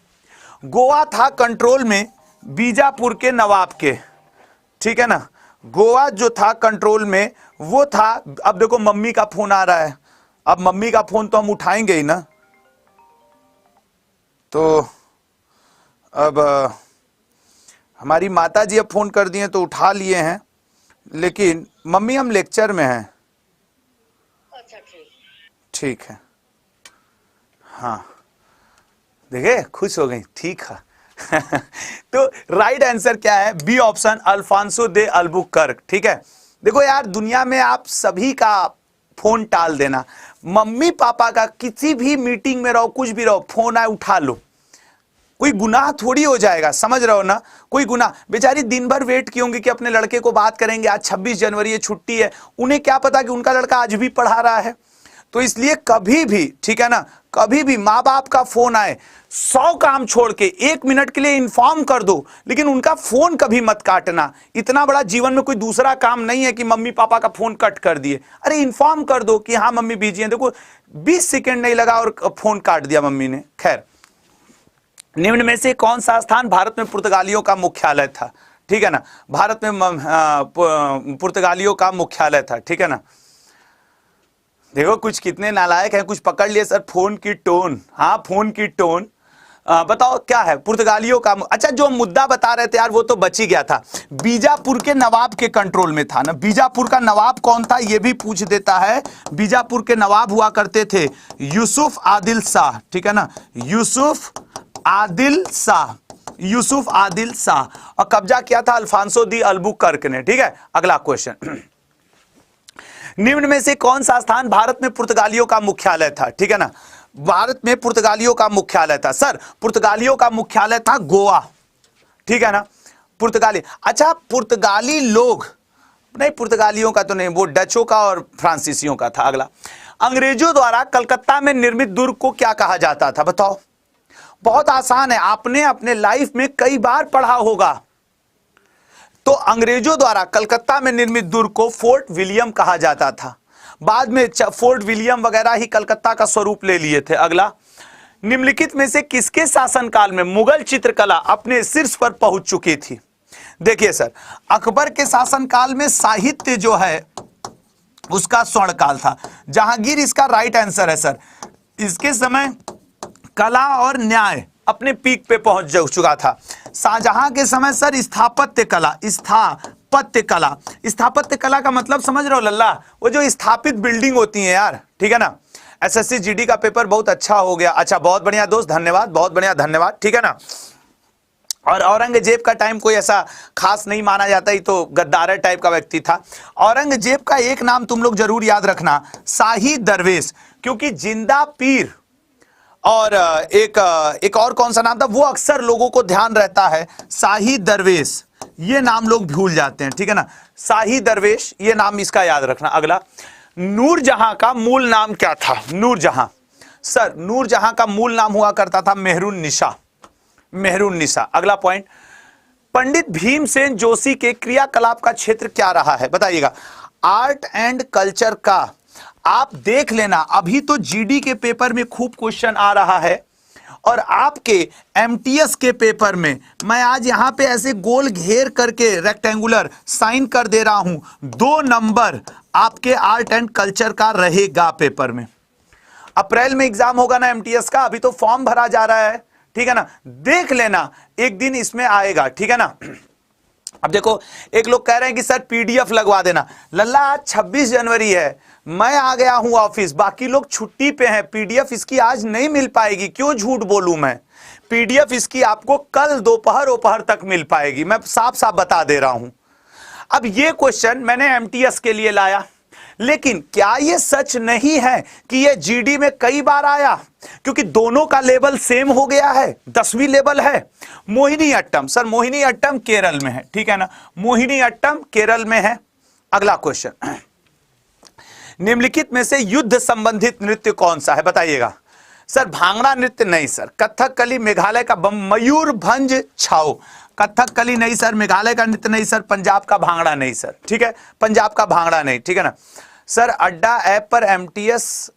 गोवा था कंट्रोल में बीजापुर के नवाब के, ठीक है ना। गोवा जो था कंट्रोल में वो था। अब देखो मम्मी का फोन आ रहा है, अब मम्मी का फोन तो हम उठाएंगे ही ना, तो अब हमारी माता जी अब फोन कर दिए तो उठा लिए हैं, लेकिन मम्मी हम लेक्चर में हैं। अच्छा, ठीक है। हाँ, देखे खुश हो गई, ठीक है। तो राइट आंसर क्या है? बी ऑप्शन, अल्फांसो दे अल्बुकर्क, ठीक है। देखो यार, दुनिया में आप सभी का फोन टाल देना, मम्मी पापा का किसी भी मीटिंग में रहो, कुछ भी रहो, फोन आए उठा लो, कोई गुनाह थोड़ी हो जाएगा, समझ रहे हो ना, कोई गुनाह। बेचारी दिन भर वेट की होंगी कि अपने लड़के को बात करेंगे, आज 26 जनवरी है, छुट्टी है, उन्हें क्या पता कि उनका लड़का आज भी पढ़ा रहा है। तो इसलिए कभी भी, ठीक है ना, कभी भी माँ बाप का फोन आए, 100 काम छोड़ के 1 मिनट के लिए इन्फॉर्म कर दो, लेकिन उनका फोन कभी मत काटना। इतना बड़ा जीवन में कोई दूसरा काम नहीं है कि मम्मी पापा का फोन कट कर दिए। अरे इन्फॉर्म कर दो कि हाँ मम्मी बिजी हैं। देखो 20 सेकेंड नहीं लगा और फोन काट दिया मम्मी ने। खैर, निम्न में से कौन सा स्थान भारत में पुर्तगालियों का मुख्यालय था? ठीक है ना, भारत में पुर्तगालियों का मुख्यालय था, ठीक है ना। देखो कुछ कितने नालायक हैं, कुछ पकड़ लिए सर फोन की टोन। हाँ, फोन की टोन। बताओ क्या है पुर्तगालियों का? अच्छा, जो मुद्दा बता रहे थे यार वो तो बच ही गया था, बीजापुर के नवाब के कंट्रोल में था ना। बीजापुर का नवाब कौन था ये भी पूछ देता है। बीजापुर के नवाब हुआ करते थे यूसुफ आदिल शाह, ठीक है ना, यूसुफ आदिल शाह, यूसुफ आदिल शाह। और कब्जा किया था अल्फांसो दी अल्बुकर्क ने, ठीक है। अगला क्वेश्चन, निम्न में से कौन सा स्थान भारत में पुर्तगालियों का मुख्यालय था? ठीक है ना, भारत में पुर्तगालियों का मुख्यालय था। सर, पुर्तगालियों का मुख्यालय था गोवा, ठीक है ना। पुर्तगाली, अच्छा पुर्तगाली लोग नहीं, पुर्तगालियों का तो नहीं, वो डचों का और फ्रांसीसियों का था। अगला, अंग्रेजों द्वारा कलकत्ता में निर्मित दुर्ग को क्या कहा जाता था? बताओ। बहुत आसान है, आपने अपने लाइफ में कई बार पढ़ा होगा। तो अंग्रेजों द्वारा कलकत्ता में निर्मित दुर्ग को फोर्ट विलियम कहा जाता था। बाद में फोर्ट विलियम वगैरह ही कलकत्ता का स्वरूप ले लिए थे। अगला, निम्नलिखित में से किसके शासनकाल में मुगल चित्रकला अपने शीर्ष पर पहुंच चुकी थी? देखिए सर, अकबर के शासनकाल में साहित्य जो है उसका स्वर्णकाल था। जहांगीर इसका राइट आंसर है सर। इसके समय कला और न्याय अपने पीक पे पहुंच चुका था। शाहजहां के समय सर स्थापत्य कला, स्थापत्य कला का मतलब समझ रहे हो लल्ला? वो जो स्थापित बिल्डिंग होती है यार, ठीक है ना। एसएससी जीडी का पेपर बहुत अच्छा हो गया। अच्छा, बहुत बढ़िया दोस्त, धन्यवाद, बहुत बढ़िया, धन्यवाद, ठीक है ना। और औरंगजेब का टाइम कोई ऐसा खास नहीं माना जाता, ही तो गद्दार टाइप का व्यक्ति था। औरंगजेब का एक नाम तुम लोग जरूर याद रखना, शाही दरवेश, क्योंकि जिंदा पीर और एक और कौन सा नाम था वो अक्सर लोगों को ध्यान रहता है, शाही दरवेश, ये नाम लोग भूल जाते हैं, ठीक है ना। शाही दरवेश, ये नाम इसका याद रखना। अगला, नूरजहां का मूल नाम क्या था? नूरजहां सर, नूरजहां का मूल नाम हुआ करता था मेहरुन्निसा, मेहरुन्निसा। अगला पॉइंट, पंडित भीमसेन जोशी के क्रियाकलाप का क्षेत्र क्या रहा है? बताइएगा। आर्ट एंड कल्चर का आप देख लेना, अभी तो जीडी के पेपर में खूब क्वेश्चन आ रहा है और आपके एमटीएस के पेपर में मैं आज यहां पे ऐसे गोल घेर करके रेक्टेंगुलर साइन कर दे रहा हूं, 2 नंबर आपके आर्ट एंड कल्चर का रहेगा पेपर में। अप्रैल में एग्जाम होगा ना एमटीएस का, अभी तो फॉर्म भरा जा रहा है, ठीक है ना। देख लेना, एक दिन इसमें आएगा, ठीक है ना। अब देखो, एक लोग कह रहे हैं कि सर पीडीएफ लगवा देना। लल्ला, आज 26 जनवरी है, मैं आ गया हूं ऑफिस, बाकी लोग छुट्टी पे हैं, पीडीएफ इसकी आज नहीं मिल पाएगी। क्यों झूठ बोलूं मैं? पीडीएफ इसकी आपको कल दोपहर तक मिल पाएगी, मैं साफ साफ बता दे रहा हूं। अब ये क्वेश्चन मैंने एमटीएस के लिए लाया, लेकिन क्या यह सच नहीं है कि यह जीडी में कई बार आया? क्योंकि दोनों का लेवल सेम हो गया है, 10वीं लेवल है। मोहिनी अट्टम सर, मोहिनी अट्टम केरल में है, ठीक है ना, मोहिनी अट्टम केरल में है। अगला क्वेश्चन, निम्नलिखित में से युद्ध संबंधित नृत्य कौन सा है? बताइएगा। सर भांगड़ा नृत्य नहीं सर, कथकली मेघालय का मयूरभंज छाओ, कथकली नहीं सर, मेघालय का नृत्य नहीं सर, पंजाब का भांगड़ा नहीं सर, ठीक है, पंजाब का भांगड़ा नहीं, ठीक है ना। सर अड्डा ऐप पर एमटीएस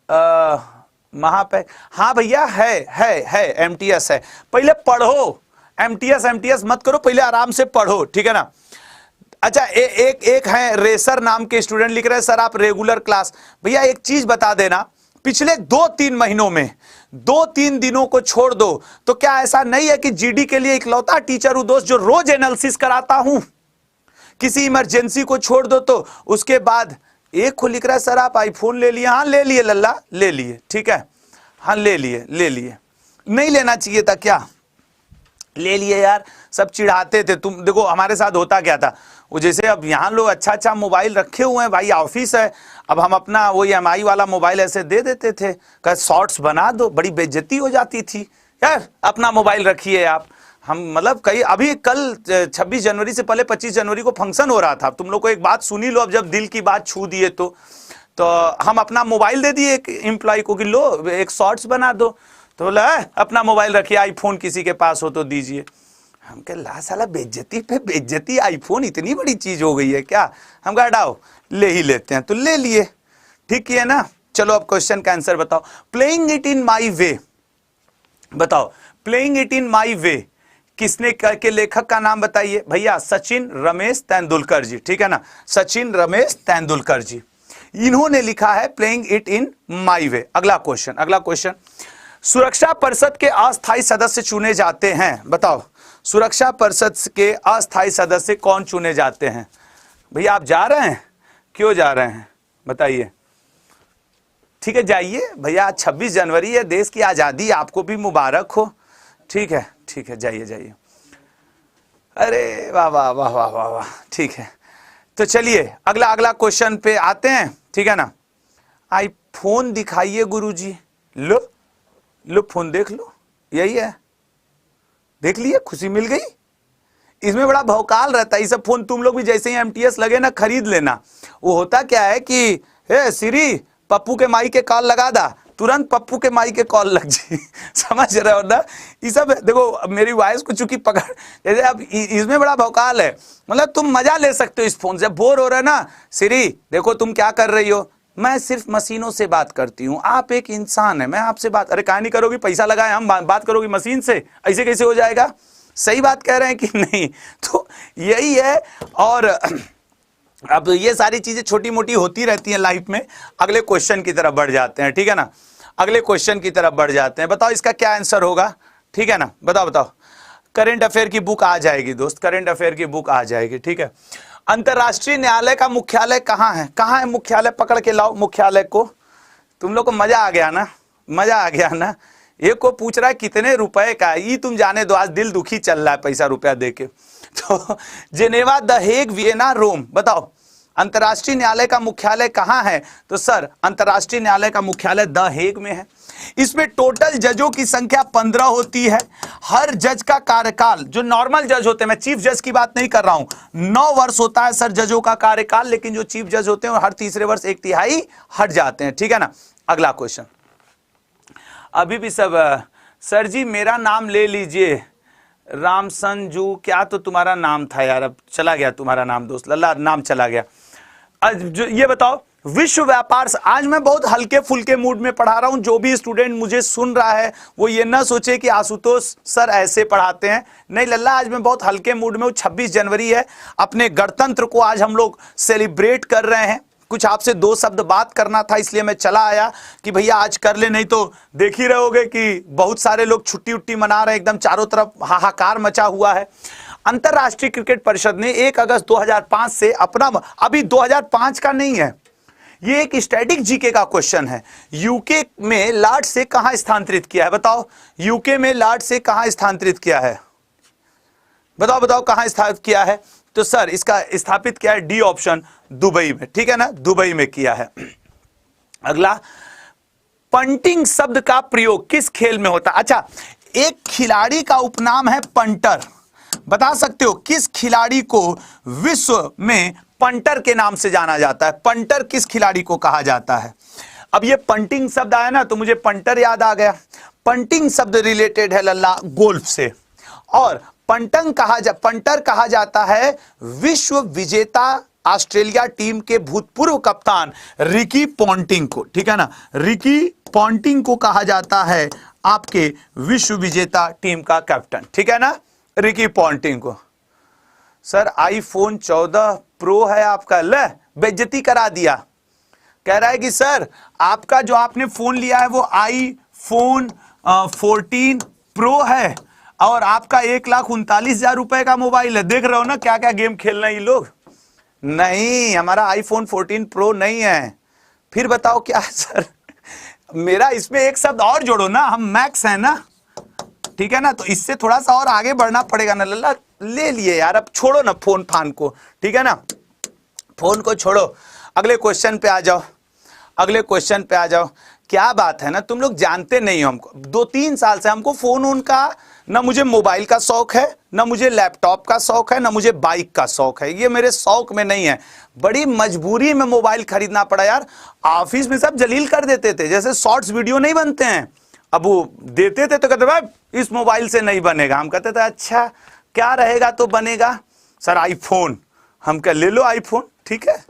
महापैक, हाँ भैया है एमटीएस है। पहले पढ़ो, एमटीएस मत करो, पहले आराम से पढ़ो, ठीक है ना। अच्छा, एक है रेसर नाम के स्टूडेंट लिख रहे हैं सर आप रेगुलर क्लास। भैया एक चीज बता देना, पिछले 2-3 महीनों में 2-3 दिनों को छोड़ दो तो क्या ऐसा नहीं है कि जीडी के लिए इकलौता टीचर हूं दोस्त जो रोज एनालिसिस कराता हूं? किसी इमरजेंसी को छोड़ दो तो उसके बाद एक को लिख रहा है सर आप आईफोन ले लिए। हाँ ले लिए लल्ला, ले लिए, ठीक है, हाँ ले लिए। नहीं लेना चाहिए था क्या? ले लिए यार, सब चिढ़ाते थे। तुम देखो हमारे साथ होता क्या था, वो जैसे अब यहाँ लोग अच्छा मोबाइल रखे हुए हैं, भाई ऑफिस है, अब हम अपना वो EMI वाला मोबाइल ऐसे दे देते थे, कह शॉर्ट्स बना दो, बड़ी बेइज्जती हो जाती थी यार, अपना मोबाइल रखिए आप। हम मतलब कई, अभी कल 26 जनवरी से पहले 25 जनवरी को फंक्शन हो रहा था, तुम लोग को एक बात सुनी लो, अब जब दिल की बात छू दिए तो हम अपना मोबाइल दे दिए एक एम्प्लॉय को कि लो एक शॉर्ट्स बना दो, तो बोला अपना मोबाइल रखिए, आईफोन किसी के पास हो तो दीजिए। हम कह ला साला बेइज्जती पे बेइज्जती, आईफोन इतनी बड़ी चीज हो गई है क्या? हम कहा हटाओ ले ही लेते हैं, तो ले लिए, ठीक किए ना। चलो अब क्वेश्चन का आंसर बताओ। प्लेइंग इट इन माई वे, बताओ प्लेइंग इट इन माई वे किसने करके, लेखक का नाम बताइए भैया। सचिन रमेश तेंदुलकर जी, ठीक है ना, सचिन रमेश तेंदुलकर जी, इन्होंने लिखा है प्लेइंग इट इन माई वे। अगला क्वेश्चन, सुरक्षा परिषद के अस्थायी सदस्य चुने जाते हैं, बताओ सुरक्षा परिषद के अस्थायी सदस्य कौन चुने जाते हैं? भैया आप जा रहे हैं, क्यों जा रहे हैं बताइए? ठीक है जाइए भैया, 26 जनवरी है, देश की आजादी, आपको भी मुबारक हो, ठीक है जाइए। अरे वाह वाह वाह वाह वाह वाह, ठीक है। तो चलिए अगला क्वेश्चन पे आते हैं, ठीक है ना। आईफोन दिखाइए गुरुजी, लो फोन देख लो, यही है, देख लिए, खुशी मिल गई। इसमें बड़ा भौकाल रहता है, ये सब फोन तुम लोग भी जैसे ही एमटीएस लगे ना खरीद लेना। वो होता क्या है कि हे सिरी पप्पू के माई के कॉल लगा दा, तुरंत पप्पू के माई के कॉल लग जी। समझ रहे हो ना? ये सब देखो, मेरी वॉइस को चूंकि पकड़, जैसे अब इसमें बड़ा भौकाल है, मतलब तुम मजा ले सकते हो इस फोन से। बोर हो रहे ना, सिरी देखो तुम क्या कर रही हो, मैं सिर्फ मशीनों से बात करती हूँ, आप एक इंसान है, मैं आपसे बात, अरे काहे नहीं करोगी, पैसा लगाए हम, बात करोगी मशीन से, ऐसे कैसे हो जाएगा? सही बात कह रहे हैं कि नहीं? तो यही है। और अब ये सारी चीजें छोटी मोटी होती रहती हैं लाइफ में। अगले क्वेश्चन की तरफ बढ़ जाते हैं, ठीक है ना? अगले क्वेश्चन की तरफ बढ़ जाते हैं। बताओ इसका क्या आंसर होगा, ठीक है ना? बताओ बताओ। करंट अफेयर की बुक आ जाएगी दोस्त, करंट अफेयर की बुक आ जाएगी, ठीक है। अंतरराष्ट्रीय न्यायालय का मुख्यालय कहाँ है? कहाँ है मुख्यालय? पकड़ के लाओ मुख्यालय को। तुम लोग को मजा आ गया ना? मजा आ गया ना? एक को पूछ रहा है कितने रुपए का, ये तुम जाने दो, आज दिल दुखी चल रहा है पैसा रुपया देके। तो जेनेवा, द हेग, वियना, रोम। बताओ अंतर्राष्ट्रीय न्यायालय का मुख्यालय कहाँ है? तो सर अंतर्राष्ट्रीय न्यायालय का मुख्यालय द हेग में है। इसमें टोटल जजों की संख्या 15 होती है। हर जज का कार्यकाल, जो नॉर्मल जज होते हैं, मैं चीफ जज की बात नहीं कर रहा हूं, 9 वर्ष होता है सर जजों का कार्यकाल, लेकिन जो चीफ जज होते हैं हर तीसरे वर्ष 1/3 हट जाते हैं, ठीक है ना? अगला क्वेश्चन। अभी भी सब सर जी मेरा नाम ले लीजिए, राम संजू, क्या तो तुम्हारा नाम था यार, अब चला गया तुम्हारा नाम दोस्त, लल्ला नाम चला गया। जो ये बताओ विश्व व्यापार, आज मैं बहुत हल्के फुल्के मूड में पढ़ा रहा हूं, जो भी स्टूडेंट मुझे सुन रहा है वो ये ना सोचे कि आशुतोष सर ऐसे पढ़ाते हैं, नहीं लल्ला, आज मैं बहुत हल्के मूड में हूं। 26 जनवरी है, अपने गणतंत्र को आज हम लोग सेलिब्रेट कर रहे हैं। कुछ आपसे 2 शब्द बात करना था, इसलिए मैं चला आया कि भैया आज कर ले, नहीं तो देख ही रहोगे कि बहुत सारे लोग छुट्टी उट्टी मना रहे हैं, एकदम चारों तरफ हाहाकार मचा हुआ है। अंतरराष्ट्रीय क्रिकेट परिषद ने 1 अगस्त 2005 से अपना, अभी 2005 का नहीं है, ये एक स्टैटिक जीके का क्वेश्चन है, यूके में लॉर्ड से कहां स्थानांतरित किया है? बताओ यूके में लॉर्ड से कहां स्थानांतरित किया है? बताओ बताओ कहां स्थापित किया है? तो सर इसका स्थापित किया है डी ऑप्शन, दुबई में, ठीक है ना? दुबई में किया है। अगला, पंटिंग शब्द का प्रयोग किस खेल में होता है? अच्छा, एक खिलाड़ी का उपनाम है पंटर, बता सकते हो किस खिलाड़ी को विश्व में पंटर के नाम से जाना जाता है? पंटर किस खिलाड़ी को कहा जाता है? अब ये पंटिंग शब्द आया ना तो मुझे पंटर याद आ गया। पंटिंग शब्द रिलेटेड है लल्ला गोल्फ से, और पंटर कहा जाता है विश्व विजेता ऑस्ट्रेलिया टीम के भूतपूर्व कप्तान रिकी पॉन्टिंग को, ठीक है ना? रिकी पॉन्टिंग को कहा जाता है आपके विश्व विजेता टीम का कैप्टन, ठीक है ना? रिकी पॉन्टिंग को। सर आईफोन 14 प्रो है आपका, ले बेइज्जती करा दिया। कह रहा है कि सर आपका जो आपने फोन लिया है वो आईफोन 14 प्रो है और आपका 1,39,000 रुपए का मोबाइल है। देख रहे हो ना क्या क्या गेम खेल रहे हैं ये लोग। नहीं, हमारा आईफोन 14 प्रो नहीं है। फिर बताओ क्या है सर? मेरा इसमें एक शब्द और जोड़ो ना, हम मैक्स है ना, ठीक है ना? तो इससे थोड़ा सा और आगे बढ़ना पड़ेगा ना लल्ला। ले लिए यार, अब छोड़ो ना फोन फान को, ठीक है ना? फोन को छोड़ो, अगले क्वेश्चन पे आ जाओ, अगले क्वेश्चन पे आ जाओ। क्या बात है ना, तुम लोग जानते नहीं हो हमको, 2-3 साल से हमको फोन उन का, ना मुझे मोबाइल का शौक है, ना मुझे लैपटॉप का शौक है, ना मुझे बाइक का शौक है, ये मेरे शौक में नहीं है। बड़ी मजबूरी में मोबाइल खरीदना पड़ा यार। ऑफिस में सब जलील कर देते थे, जैसे शॉर्ट्स वीडियो नहीं बनते हैं, अब वो देते थे तो कहते भाई इस मोबाइल से नहीं बनेगा। हम कहते थे अच्छा क्या रहेगा तो बनेगा सर आईफोन। हम कह ले लो आईफोन, ठीक है,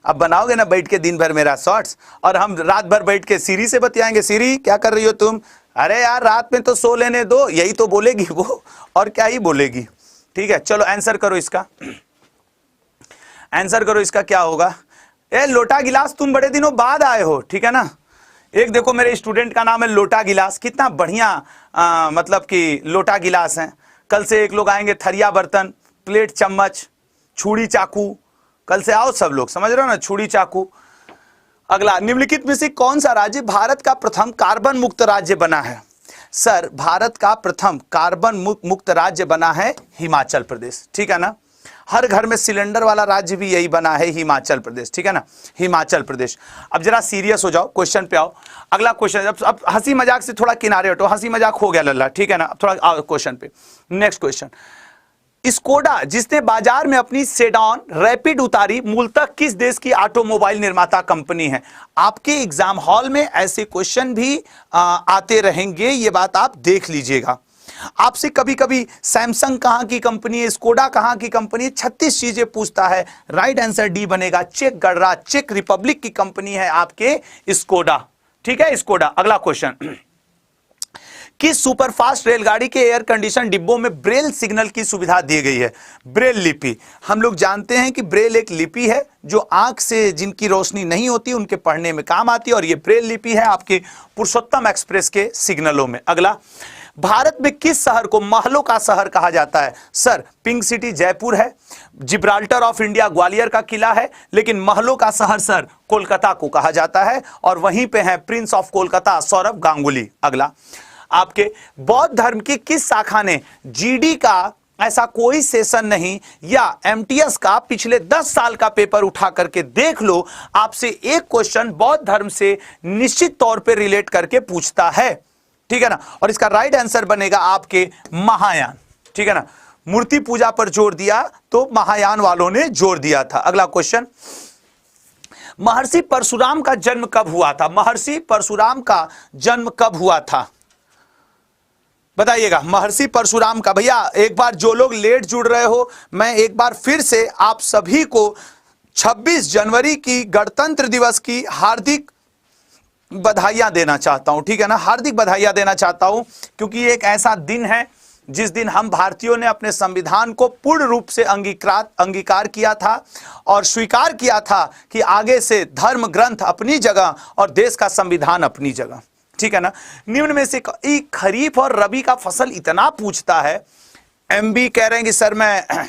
अब बनाओगे ना बैठ के दिन भर मेरा शॉर्ट्स, और हम रात भर बैठ के सीरी से बतियाएंगे, सीरी क्या कर रही हो तुम? अरे यार रात में तो सो लेने दो, यही तो बोलेगी वो, और क्या ही बोलेगी। ठीक है, चलो आंसर करो इसका, आंसर करो इसका क्या होगा। ए लोटा गिलास, तुम बड़े दिनों बाद आए हो, ठीक है ना? एक देखो मेरे स्टूडेंट का नाम है लोटा गिलास, कितना बढ़िया मतलब कि लोटा गिलास है। कल से एक लोग आएंगे थरिया बर्तन, प्लेट चम्मच, छुरी चाकू, कल से आओ सब लोग, समझ रहे हो ना, छुरी चाकू। अगला, निम्नलिखित में से कौन सा राज्य भारत का प्रथम कार्बन मुक्त राज्य बना है? सर भारत का प्रथम कार्बन मुक्त राज्य बना है हिमाचल प्रदेश, ठीक है ना? हर घर में सिलेंडर वाला राज्य भी यही बना है, हिमाचल प्रदेश, ठीक है ना? हिमाचल प्रदेश। अब जरा सीरियस हो जाओ, क्वेश्चन पे आओ। अगला क्वेश्चन, अब हंसी मजाक से थोड़ा किनारे हटो, हंसी मजाक हो गया लल्ला, ठीक है ना? अब थोड़ा आओ क्वेश्चन पे। नेक्स्ट क्वेश्चन, स्कोडा जिसने बाजार में अपनी सेडान रैपिड उतारी, मूलतः किस देश की ऑटोमोबाइल निर्माता कंपनी है? आपके एग्जाम हॉल में ऐसे क्वेश्चन भी आते रहेंगे, ये बात आप देख लीजिएगा। आपसे कभी कभी सैमसंग कहां की कंपनी है, स्कोडा कहां की कंपनी है, 36 चीजें पूछता है। राइट आंसर डी बनेगा, चेक गणराज्य चेक रिपब्लिक की कंपनी है आपके स्कोडा। ठीक है, स्कोडा। अगला क्वेश्चन, किस सुपरफास्ट रेलगाड़ी के एयर कंडीशन डिब्बों में ब्रेल सिग्नल की सुविधा दी गई है? ब्रेल लिपि। हम लोग जानते हैं कि ब्रेल एक लिपि है जो आंख से जिनकी रोशनी नहीं होती उनके पढ़ने में काम आती है, और ये ब्रेल लिपि है आपके पुरुषोत्तम एक्सप्रेस के सिग्नलों में। अगला, भारत में किस शहर को महलों का शहर कहा जाता है? सर, पिंक सिटी जयपुर है, जिब्राल्टर ऑफ इंडिया ग्वालियर का किला है, लेकिन महलों का शहर सर कोलकाता को कहा जाता है, और वहीं पे है प्रिंस ऑफ कोलकाता सौरभ गांगुली। अगला, आपके बौद्ध धर्म की किस शाखा ने जीडी का ऐसा कोई सेशन नहीं या एमटीएस का पिछले 10 साल का पेपर उठा करके देख लो, आपसे एक क्वेश्चन बौद्ध धर्म से निश्चित तौर पे रिलेट करके पूछता है। ठीक है ना, और इसका राइट आंसर बनेगा आपके महायान। ठीक है ना, मूर्ति पूजा पर जोर दिया तो महायान वालों ने जोर दिया था। अगला क्वेश्चन, महर्षि परशुराम का जन्म कब हुआ था? महर्षि परशुराम का जन्म कब हुआ था बताइएगा? महर्षि परशुराम का, भैया एक बार जो लोग लेट जुड़ रहे हो, मैं एक बार फिर से आप सभी को 26 जनवरी की गणतंत्र दिवस की हार्दिक बधाइयां देना चाहता हूं। ठीक है ना, हार्दिक बधाइयां देना चाहता हूं, क्योंकि एक ऐसा दिन है जिस दिन हम भारतीयों ने अपने संविधान को पूर्ण रूप से अंगीकार किया था और स्वीकार किया था कि आगे से धर्म ग्रंथ अपनी जगह और देश का संविधान अपनी जगह। ठीक है ना, निम्न में से खरीफ और रबी का फसल इतना पूछता है। एमबी कह रहे हैं कि सर मैं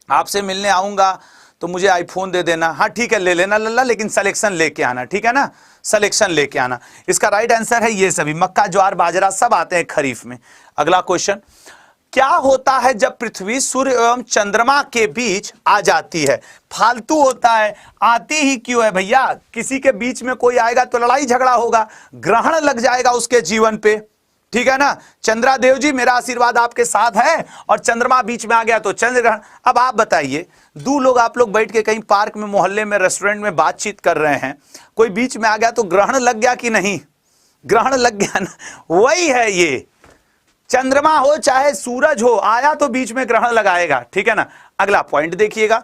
आपसे मिलने आऊंगा तो मुझे आईफोन दे देना। हाँ ठीक है, ले लेना लल्ला, लेकिन सिलेक्शन लेके आना। ठीक है ना, सिलेक्शन लेके आना। इसका राइट आंसर है ये सभी, मक्का ज्वार बाजरा सब आते हैं खरीफ में। अगला क्वेश्चन, क्या होता है जब पृथ्वी सूर्य एवं चंद्रमा के बीच आ जाती है? फालतू होता है, आती ही क्यों है भैया? किसी के बीच में कोई आएगा तो लड़ाई झगड़ा होगा, ग्रहण लग जाएगा उसके जीवन पे। ठीक है ना, चंद्रा देव जी मेरा आशीर्वाद आपके साथ है, और चंद्रमा बीच में आ गया तो चंद्र ग्रहण। अब आप बताइए, दो लोग आप लोग बैठ के कहीं पार्क में, मोहल्ले में, रेस्टोरेंट में बातचीत कर रहे हैं, कोई बीच में आ गया तो ग्रहण लग गया कि नहीं? ग्रहण लग गया ना, वही है ये। चंद्रमा हो चाहे सूरज हो, आया तो बीच में ग्रहण लगाएगा। ठीक है ना, अगला पॉइंट देखिएगा,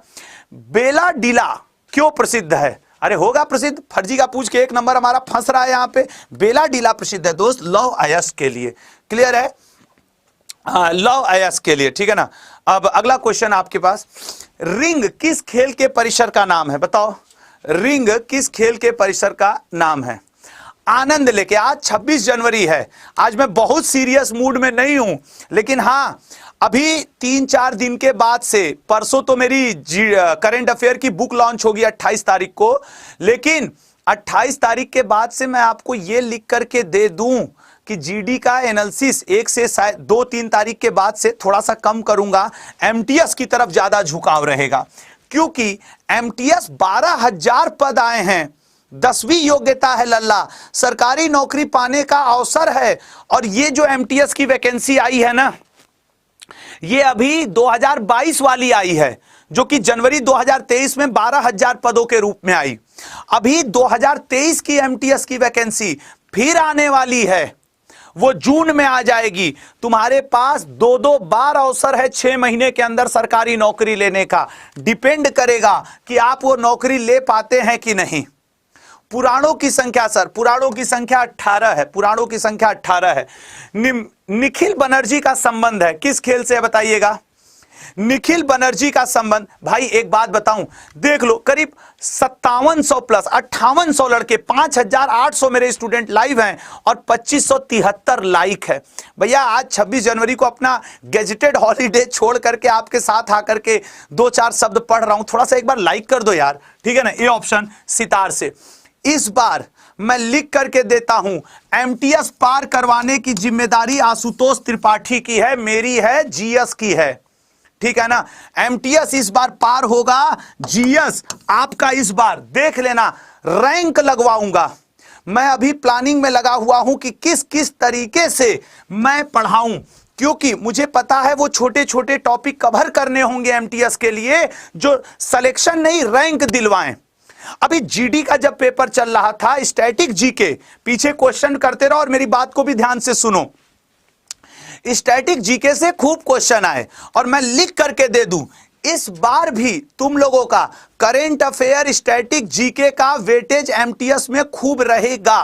बेला डीला क्यों प्रसिद्ध है? अरे होगा प्रसिद्ध, फर्जी का पूछ के एक नंबर हमारा फंस रहा है यहां पे। बेला डीला प्रसिद्ध है दोस्त लव अयस्क के लिए। क्लियर है? लव अयस्क के लिए। ठीक है ना, अब अगला क्वेश्चन आपके पास, रिंग किस खेल के परिसर का नाम है? बताओ, रिंग किस खेल के परिसर का नाम है? आनंद लेके, आज 26 जनवरी है, आज मैं बहुत सीरियस मूड में नहीं हूं, लेकिन हां अभी 3-4 दिन के बाद से, परसों तो मेरी करंट अफेयर की बुक लॉन्च होगी 28 तारीख को, लेकिन 28 तारीख के बाद से मैं आपको यह लिख करके दे दूं कि जीडी का एनालिसिस 1 से 2-3 तारीख के बाद से थोड़ा सा कम करूंगा, एमटीएस की तरफ ज्यादा झुकाव रहेगा, क्योंकि एमटीएस 12,000 पद आए हैं, 10वीं योग्यता है लल्ला, सरकारी नौकरी पाने का अवसर है। और ये जो एमटीएस की वैकेंसी आई है ना, ये अभी 2022 वाली आई है, जो कि जनवरी 2023 में 12,000 पदों के रूप में आई। अभी 2023 की एमटीएस की वैकेंसी फिर आने वाली है, वो जून में आ जाएगी। तुम्हारे पास 2-2 बार अवसर है 6 महीने के अंदर सरकारी नौकरी लेने का। डिपेंड करेगा कि आप वो नौकरी ले पाते हैं कि नहीं। पुराणों की संख्या सर, पुराणों की संख्या 18 है, पुराणों की संख्या 18 है। निखिल बनर्जी का संबंध है किस खेल से बताइएगा? निखिल बनर्जी का संबंध, भाई एक बात बताऊं, देख लो करीब 5700 प्लस 5800 लड़के, 5800 मेरे स्टूडेंट लाइव हैं और 2573 लाइक है। भैया आज 26 जनवरी को अपना गेजेटेड हॉलीडे छोड़ करके आपके साथ आकर के 2-4 शब्द पढ़ रहा हूं, थोड़ा सा एक बार लाइक कर दो यार। ठीक है ना, ये ऑप्शन सितार से। इस बार मैं लिख करके देता हूं, एमटीएस पार करवाने की जिम्मेदारी आशुतोष त्रिपाठी की है, मेरी है, जीएस की है। ठीक है ना, एमटीएस इस बार पार होगा, जीएस आपका इस बार देख लेना रैंक लगवाऊंगा। मैं अभी प्लानिंग में लगा हुआ हूं कि किस किस तरीके से मैं पढ़ाऊं, क्योंकि मुझे पता है वो छोटे छोटे टॉपिक कवर करने होंगे एमटीएस के लिए, जो सिलेक्शन नहीं रैंक दिलवाएं। अभी जीडी का जब पेपर चल रहा था, स्टैटिक जीके, पीछे क्वेश्चन करते रहो और मेरी बात को भी ध्यान से सुनो। स्टैटिक जीके से खूब क्वेश्चन आए और मैं लिख करके दे दूं, इस बार भी तुम लोगों का करेंट अफेयर स्टैटिक जीके का वेटेज एमटीएस में खूब रहेगा,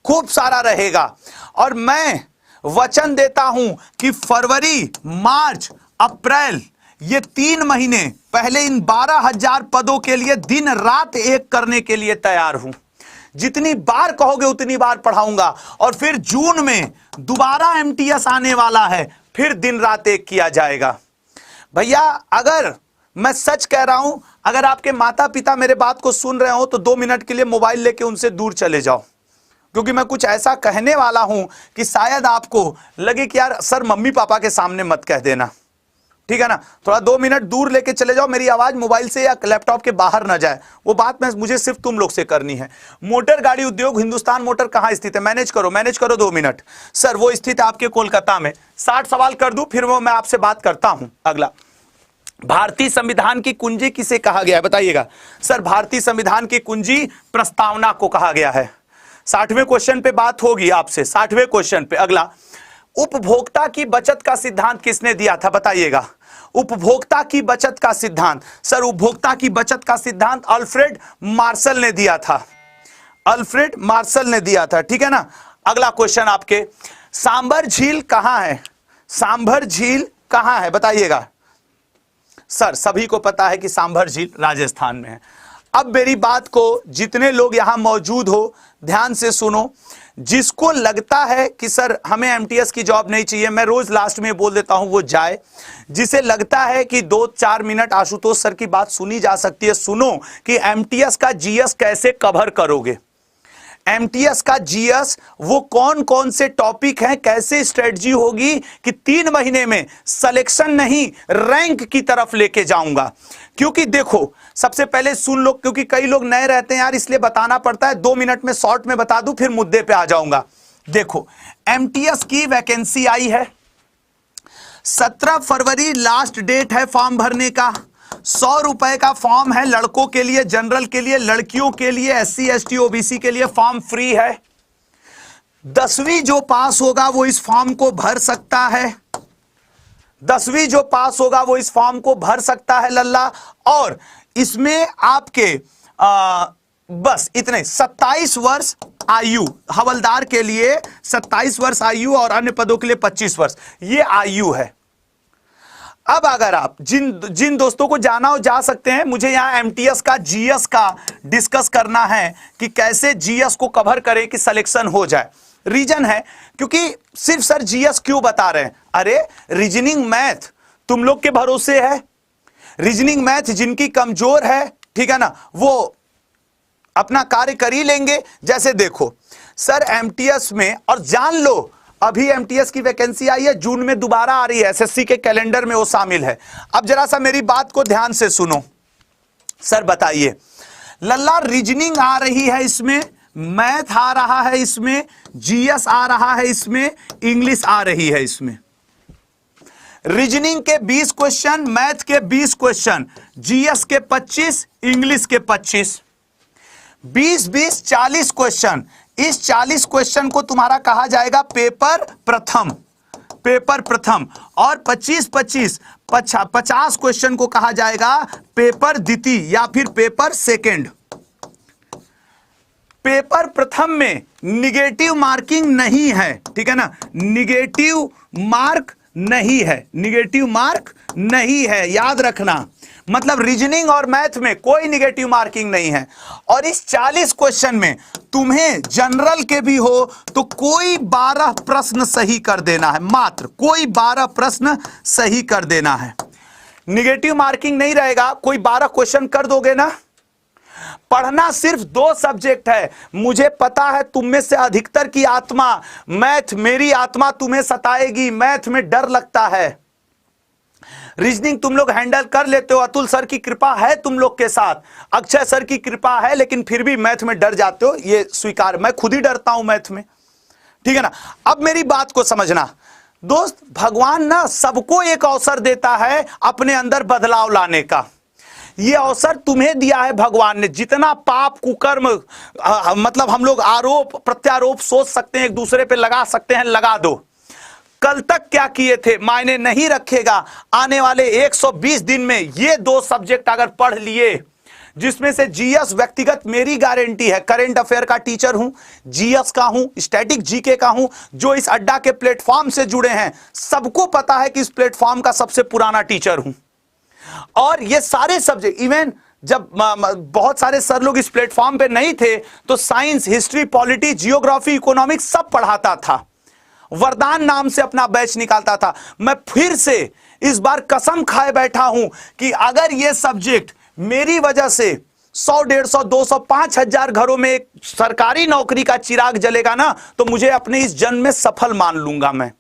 खूब सारा रहेगा। और मैं वचन देता हूं कि फरवरी, मार्च, अप्रैल, ये 3 महीने पहले इन 12,000 पदों के लिए दिन रात एक करने के लिए तैयार हूं। जितनी बार कहोगे उतनी बार पढ़ाऊंगा। और फिर जून में दोबारा एमटीएस आने वाला है, फिर दिन रात एक किया जाएगा। भैया अगर मैं सच कह रहा हूं, अगर आपके माता पिता मेरे बात को सुन रहे हो तो 2 मिनट के लिए मोबाइल लेके उनसे दूर चले जाओ, क्योंकि मैं कुछ ऐसा कहने वाला हूं कि शायद आपको लगे कि यार सर मम्मी पापा के सामने मत कह देना, ठीक है ना। थोड़ा 2 मिनट दूर लेके चले जाओ, मेरी आवाज मोबाइल से या लैपटॉप के बाहर ना जाए। वो बात मुझे सिर्फ तुम लोग से करनी है। मोटर गाड़ी उद्योग हिंदुस्तान मोटर कहां स्थित है? मैनेज करो 2 मिनट। सर वो स्थित है आपके कोलकाता में। 60 सवाल कर दूं फिर वो मैं आपसे बात करता हूं। अगला, भारतीय संविधान की कुंजी किसे कहा गया है? बताइएगा। सर भारतीय संविधान की कुंजी प्रस्तावना को कहा गया है। 60वें क्वेश्चन पे बात होगी आपसे, 60वें क्वेश्चन पे। अगला, उपभोक्ता की बचत का सिद्धांत किसने दिया था? बताइएगा। उपभोक्ता की बचत का सिद्धांत, सर उपभोक्ता की बचत का सिद्धांत अल्फ्रेड मार्शल ने दिया था, अल्फ्रेड मार्शल ने दिया था, ठीक है ना। अगला क्वेश्चन आपके, सांभर झील कहां है? सांभर झील कहां है? बताइएगा। सर सभी को पता है कि सांभर झील राजस्थान में है। अब मेरी बात को जितने लोग यहां मौजूद हो ध्यान से सुनो। जिसको लगता है कि सर हमें एमटीएस की जॉब नहीं चाहिए, मैं रोज लास्ट में बोल देता हूं वो जाए। जिसे लगता है कि 2-4 मिनट आशुतोष सर की बात सुनी जा सकती है, सुनो कि एमटीएस का जीएस कैसे कवर करोगे। एमटीएस का जीएस वो कौन कौन से टॉपिक हैं, कैसे स्ट्रेटजी होगी कि 3 महीने में सिलेक्शन नहीं रैंक की तरफ लेके जाऊंगा। क्योंकि देखो सबसे पहले सुन लो, क्योंकि कई लोग नए रहते हैं यार, इसलिए बताना पड़ता है। 2 मिनट में शॉर्ट में बता दूं फिर मुद्दे पे आ जाऊंगा। देखो एमटीएस की वैकेंसी आई है, 17 फरवरी लास्ट डेट है फॉर्म भरने का। 100 रुपए का फॉर्म है लड़कों के लिए, जनरल के लिए, लड़कियों के लिए, एससी एसटी ओबीसी के लिए फॉर्म फ्री है। 10वीं जो पास होगा वो इस फॉर्म को भर सकता है, 10वीं जो पास होगा वो इस फॉर्म को भर सकता है लल्ला। और इसमें आपके बस इतने 27 वर्ष आयु, हवलदार के लिए 27 वर्ष आयु और अन्य पदों के लिए 25 वर्ष, ये आयु है। अब अगर आप जिन दोस्तों को जाना हो जा सकते हैं। मुझे यहां एमटीएस का जीएस का डिस्कस करना है कि कैसे जीएस को कवर करें कि सिलेक्शन हो जाए। रीजन है क्योंकि सिर्फ सर जीएस क्यों बता रहे हैं? अरे रीजनिंग मैथ तुम लोग के भरोसे है। रीजनिंग मैथ जिनकी कमजोर है, ठीक है ना, वो अपना कार्य कर ही लेंगे। जैसे देखो सर एमटीएस में, और जान लो अभी एमटीएस की वैकेंसी आई है, जून में दोबारा आ रही है, एसएससी के कैलेंडर में वो शामिल है। अब जरा सा मेरी बात को ध्यान से सुनो। सर बताइए लल्ला, रीजनिंग आ रही है इसमें, मैथ आ रहा है इसमें, जीएस आ रहा है इसमें, इंग्लिश आ रही है इसमें। रीजनिंग के 20 क्वेश्चन, मैथ के 20 क्वेश्चन, जीएस के 25, इंग्लिश के 25, 20-20 40 क्वेश्चन। इस 40 क्वेश्चन को तुम्हारा कहा जाएगा पेपर प्रथम, पेपर प्रथम। और 25-25 50 क्वेश्चन को कहा जाएगा पेपर द्वितीय या फिर पेपर सेकंड। पेपर प्रथम में निगेटिव मार्किंग नहीं है, ठीक है ना, निगेटिव मार्क नहीं है, निगेटिव मार्क नहीं है, याद रखना। मतलब रीजनिंग और मैथ में कोई निगेटिव मार्किंग नहीं है। और इस 40 क्वेश्चन में तुम्हें जनरल के भी हो तो कोई 12 प्रश्न सही कर देना है, मात्र कोई 12 प्रश्न सही कर देना है। निगेटिव मार्किंग नहीं रहेगा, कोई 12 क्वेश्चन कर दोगे ना। पढ़ना सिर्फ 2 सब्जेक्ट है। मुझे पता है तुम में से अधिकतर की आत्मा मैथ, मेरी आत्मा तुम्हें सताएगी, मैथ में डर लगता है। रीजनिंग तुम लोग हैंडल कर लेते हो, अतुल सर की कृपा है तुम लोग के साथ, अक्षय सर की कृपा है, लेकिन फिर भी मैथ में डर जाते हो, ये स्वीकार, मैं खुद ही डरता हूं मैथ में, ठीक है ना। अब मेरी बात को समझना, दोस्त भगवान ना सबको एक अवसर देता है अपने अंदर बदलाव लाने का। ये अवसर तुम्हें दिया है भगवान ने। जितना पाप कुकर्म मतलब हम लोग आरोप प्रत्यारोप सोच सकते हैं, एक दूसरे पे लगा सकते हैं, लगा दो। कल तक क्या किए थे मायने नहीं रखेगा। आने वाले 120 दिन में ये 2 सब्जेक्ट अगर पढ़ लिए, जिसमें से जीएस व्यक्तिगत मेरी गारंटी है, करंट अफेयर का टीचर हूं, जीएस का हूं, स्टैटिक जीके का हूं, जो इस अड्डा के प्लेटफॉर्म से जुड़े हैं सबको पता है कि इस प्लेटफॉर्म का सबसे पुराना टीचर हूं। और ये सारे सब्जेक्ट, इवन जब बहुत सारे सर लोग इस प्लेटफॉर्म पे नहीं थे तो science, history, polity, geography, economics सब पढ़ाता था। वरदान नाम से अपना बैच निकालता था। मैं फिर से इस बार कसम खाए बैठा हूं कि अगर ये सब्जेक्ट मेरी वजह से 100, 150, 200, 5000 घरों में एक सरकारी नौकरी का चिराग जलेगा ना, तो मुझे अपने इस जन्म में सफल मान लूंगा मैं,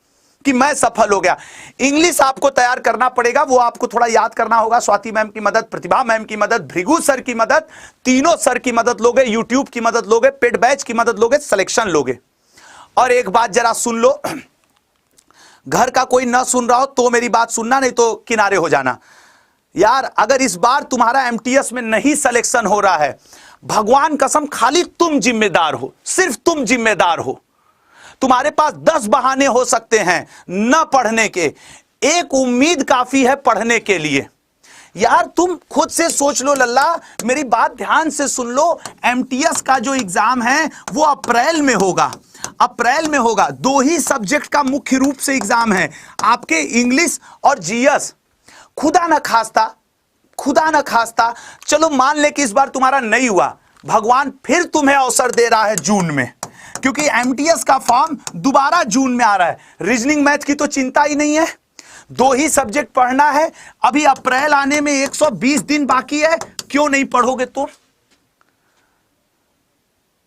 कि मैं सफल हो गया। इंग्लिश आपको तैयार करना पड़ेगा, वो आपको थोड़ा याद करना होगा। स्वाति मैम की मदद, प्रतिभा मैम की मदद, भृगु सर की मदद, तीनों सर की मदद लोगे, यूट्यूब की मदद लोगे, पेड बैच की मदद लोगे, सिलेक्शन लोगे। और एक बात जरा सुन लो, घर का कोई ना सुन रहा हो तो मेरी बात सुनना, नहीं तो किनारे हो जाना। यार अगर इस बार तुम्हारा एमटीएस में नहीं सिलेक्शन हो रहा है, भगवान कसम खाली तुम जिम्मेदार हो, सिर्फ तुम जिम्मेदार हो। तुम्हारे पास 10 बहाने हो सकते हैं न पढ़ने के, एक उम्मीद काफी है पढ़ने के लिए। यार तुम खुद से सोच लो लल्ला, मेरी बात ध्यान से सुन लो। एमटीएस का जो एग्जाम है वो अप्रैल में होगा, अप्रैल में होगा। 2 ही सब्जेक्ट का मुख्य रूप से एग्जाम है, आपके इंग्लिश और जीएस। खुदा न खास्ता चलो मान ले कि इस बार तुम्हारा नहीं हुआ, भगवान फिर तुम्हें अवसर दे रहा है जून में, क्योंकि एमटीएस का फॉर्म दोबारा जून में आ रहा है। रीजनिंग मैथ की तो चिंता ही नहीं है, 2 ही सब्जेक्ट पढ़ना है। अभी अप्रैल आने में 120 दिन बाकी है, क्यों नहीं पढ़ोगे तो?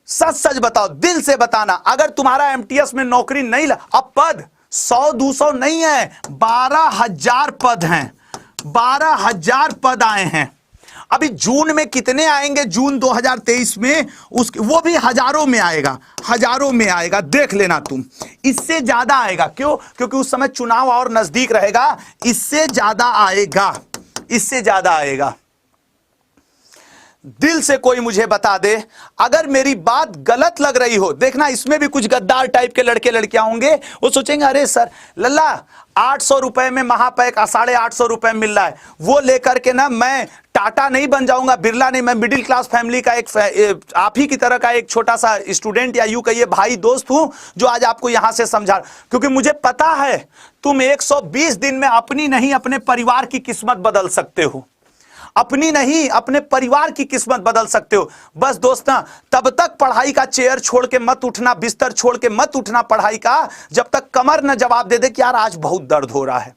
सच सच बताओ, दिल से बताना। अगर तुम्हारा एमटीएस में नौकरी नहीं अब पद 100-200 नहीं है, 12,000 पद हैं, 12,000 पद आए हैं। अभी जून में कितने आएंगे, जून 2023 में वो भी हजारों में आएगा, हजारों में आएगा, देख लेना तुम। इससे ज्यादा आएगा, क्यों? क्योंकि उस समय चुनाव और नजदीक रहेगा, इससे ज्यादा आएगा, इससे ज्यादा आएगा। दिल से कोई मुझे बता दे, अगर मेरी बात गलत लग रही हो। देखना इसमें भी कुछ गद्दार टाइप के लड़के लड़कियां होंगे, वो सोचेंगे अरे सर लल्ला 800 रुपए में महापैक 850 रुपए मिल रहा है, वो लेकर के ना मैं टाटा नहीं बन जाऊंगा, बिरला नहीं, मैं मिडिल क्लास फैमिली का एक आप ही की तरह का एक छोटा सा स्टूडेंट या यूं कहिए भाई दोस्त हूं, जो आज आपको यहां से समझा। क्योंकि मुझे पता है तुम 120 दिन में अपनी नहीं अपने परिवार की किस्मत बदल सकते हो, अपनी नहीं अपने परिवार की किस्मत बदल सकते हो। बस दोस्त ना, तब तक पढ़ाई का चेयर छोड़ के मत उठना, बिस्तर छोड़ के मत उठना पढ़ाई का, जब तक कमर न जवाब दे दे कि यार आज बहुत दर्द हो रहा है।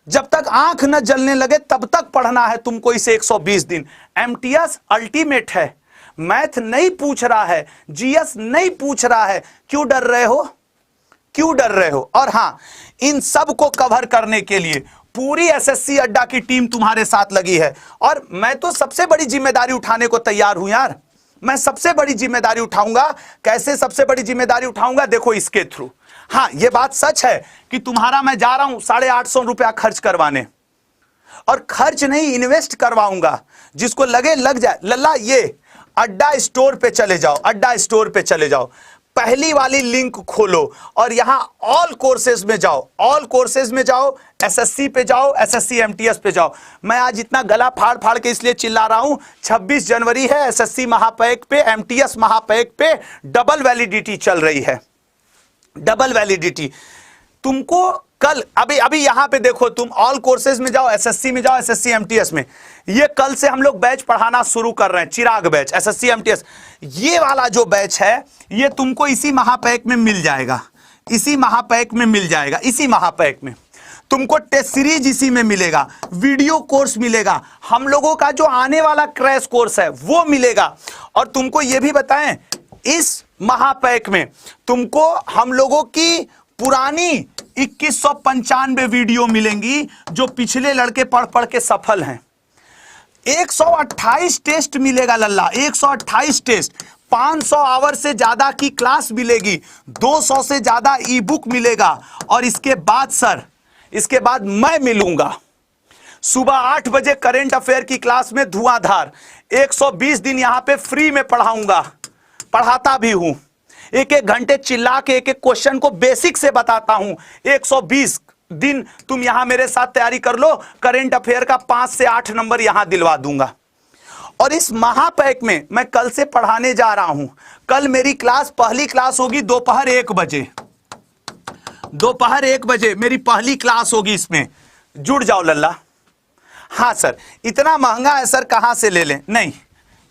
जब तक आंख न जलने लगे तब तक पढ़ना है तुमको इसे 120 दिन। एमटीएस अल्टीमेट है, मैथ नहीं पूछ रहा है, जीएस नहीं पूछ रहा है। क्यों डर रहे हो, क्यों डर रहे हो? और हां, इन सब को कवर करने के लिए पूरी एसएससी अड्डा की टीम तुम्हारे साथ लगी है। और मैं तो सबसे बड़ी जिम्मेदारी उठाने को तैयार हूं यार, मैं सबसे बड़ी जिम्मेदारी उठाऊंगा। कैसे सबसे बड़ी जिम्मेदारी उठाऊंगा? देखो इसके थ्रू। हाँ, ये बात सच है कि तुम्हारा मैं जा रहा हूं 850 रुपया खर्च करवाने, और खर्च नहीं इन्वेस्ट करवाऊंगा, जिसको लगे लग जाए। लल्ला ये अड्डा स्टोर पे चले जाओ, अड्डा स्टोर पे चले जाओ, पहली वाली लिंक खोलो और यहां ऑल कोर्सेज में जाओ, ऑल कोर्सेज में जाओ, एसएससी पे जाओ, एसएससी एमटीएस पे जाओ। मैं आज इतना गला फाड़ फाड़ के इसलिए चिल्ला रहा हूं, 26 जनवरी है, एसएससी महापैक पे, एमटीएस महापैक पे डबल वैलिडिटी चल रही है, डबल वैलिडिटी। तुमको कल अभी यहां पे देखो, तुम ऑल कोर्सेज में जाओ, एसएससी में जाओ, एसएससी एमटीएस में, ये कल से हम लोग बैच पढ़ाना शुरू कर रहे हैं, चिराग बैच, एसएससी एमटीएस। ये वाला जो बैच है ये तुमको इसी महापैक में मिल जाएगा, इसी महापैक में मिल जाएगा, इसी महापैक में तुमको टेस्ट सीरीज इसी में मिलेगा, वीडियो कोर्स मिलेगा, हम लोगों का जो आने वाला क्रैश कोर्स है वो मिलेगा। और तुमको ये भी बताएं, इस महापैक में तुमको हम लोगों की पुरानी 2195 वीडियो मिलेंगी, जो पिछले लड़के पढ़ पढ़ के सफल हैं। 128 टेस्ट मिलेगा लल्ला, 128 टेस्ट, 500 आवर से ज्यादा की क्लास मिलेगी, 200 से ज्यादा ई बुक मिलेगा, और इसके बाद सर, इसके बाद मैं मिलूंगा सुबह 8 बजे करेंट अफेयर की क्लास में धुआंधार। 120 दिन यहां पे फ्री में पढ़ाऊंगा, पढ़ाता भी हूं, एक एक घंटे चिल्ला के एक एक क्वेश्चन को बेसिक से बताता हूं। 120 दिन तुम यहां मेरे साथ तैयारी कर लो, करेंट अफेयर का 5 से 8 नंबर यहां दिलवा दूंगा। और इस महापैक में मैं कल से पढ़ाने जा रहा हूं। कल मेरी क्लास, पहली क्लास होगी दोपहर 1 बजे, दोपहर 1 बजे मेरी पहली क्लास होगी। इसमें जुड़ जाओ लल्ला। हाँ सर, इतना महंगा है सर, कहां से ले लें? नहीं,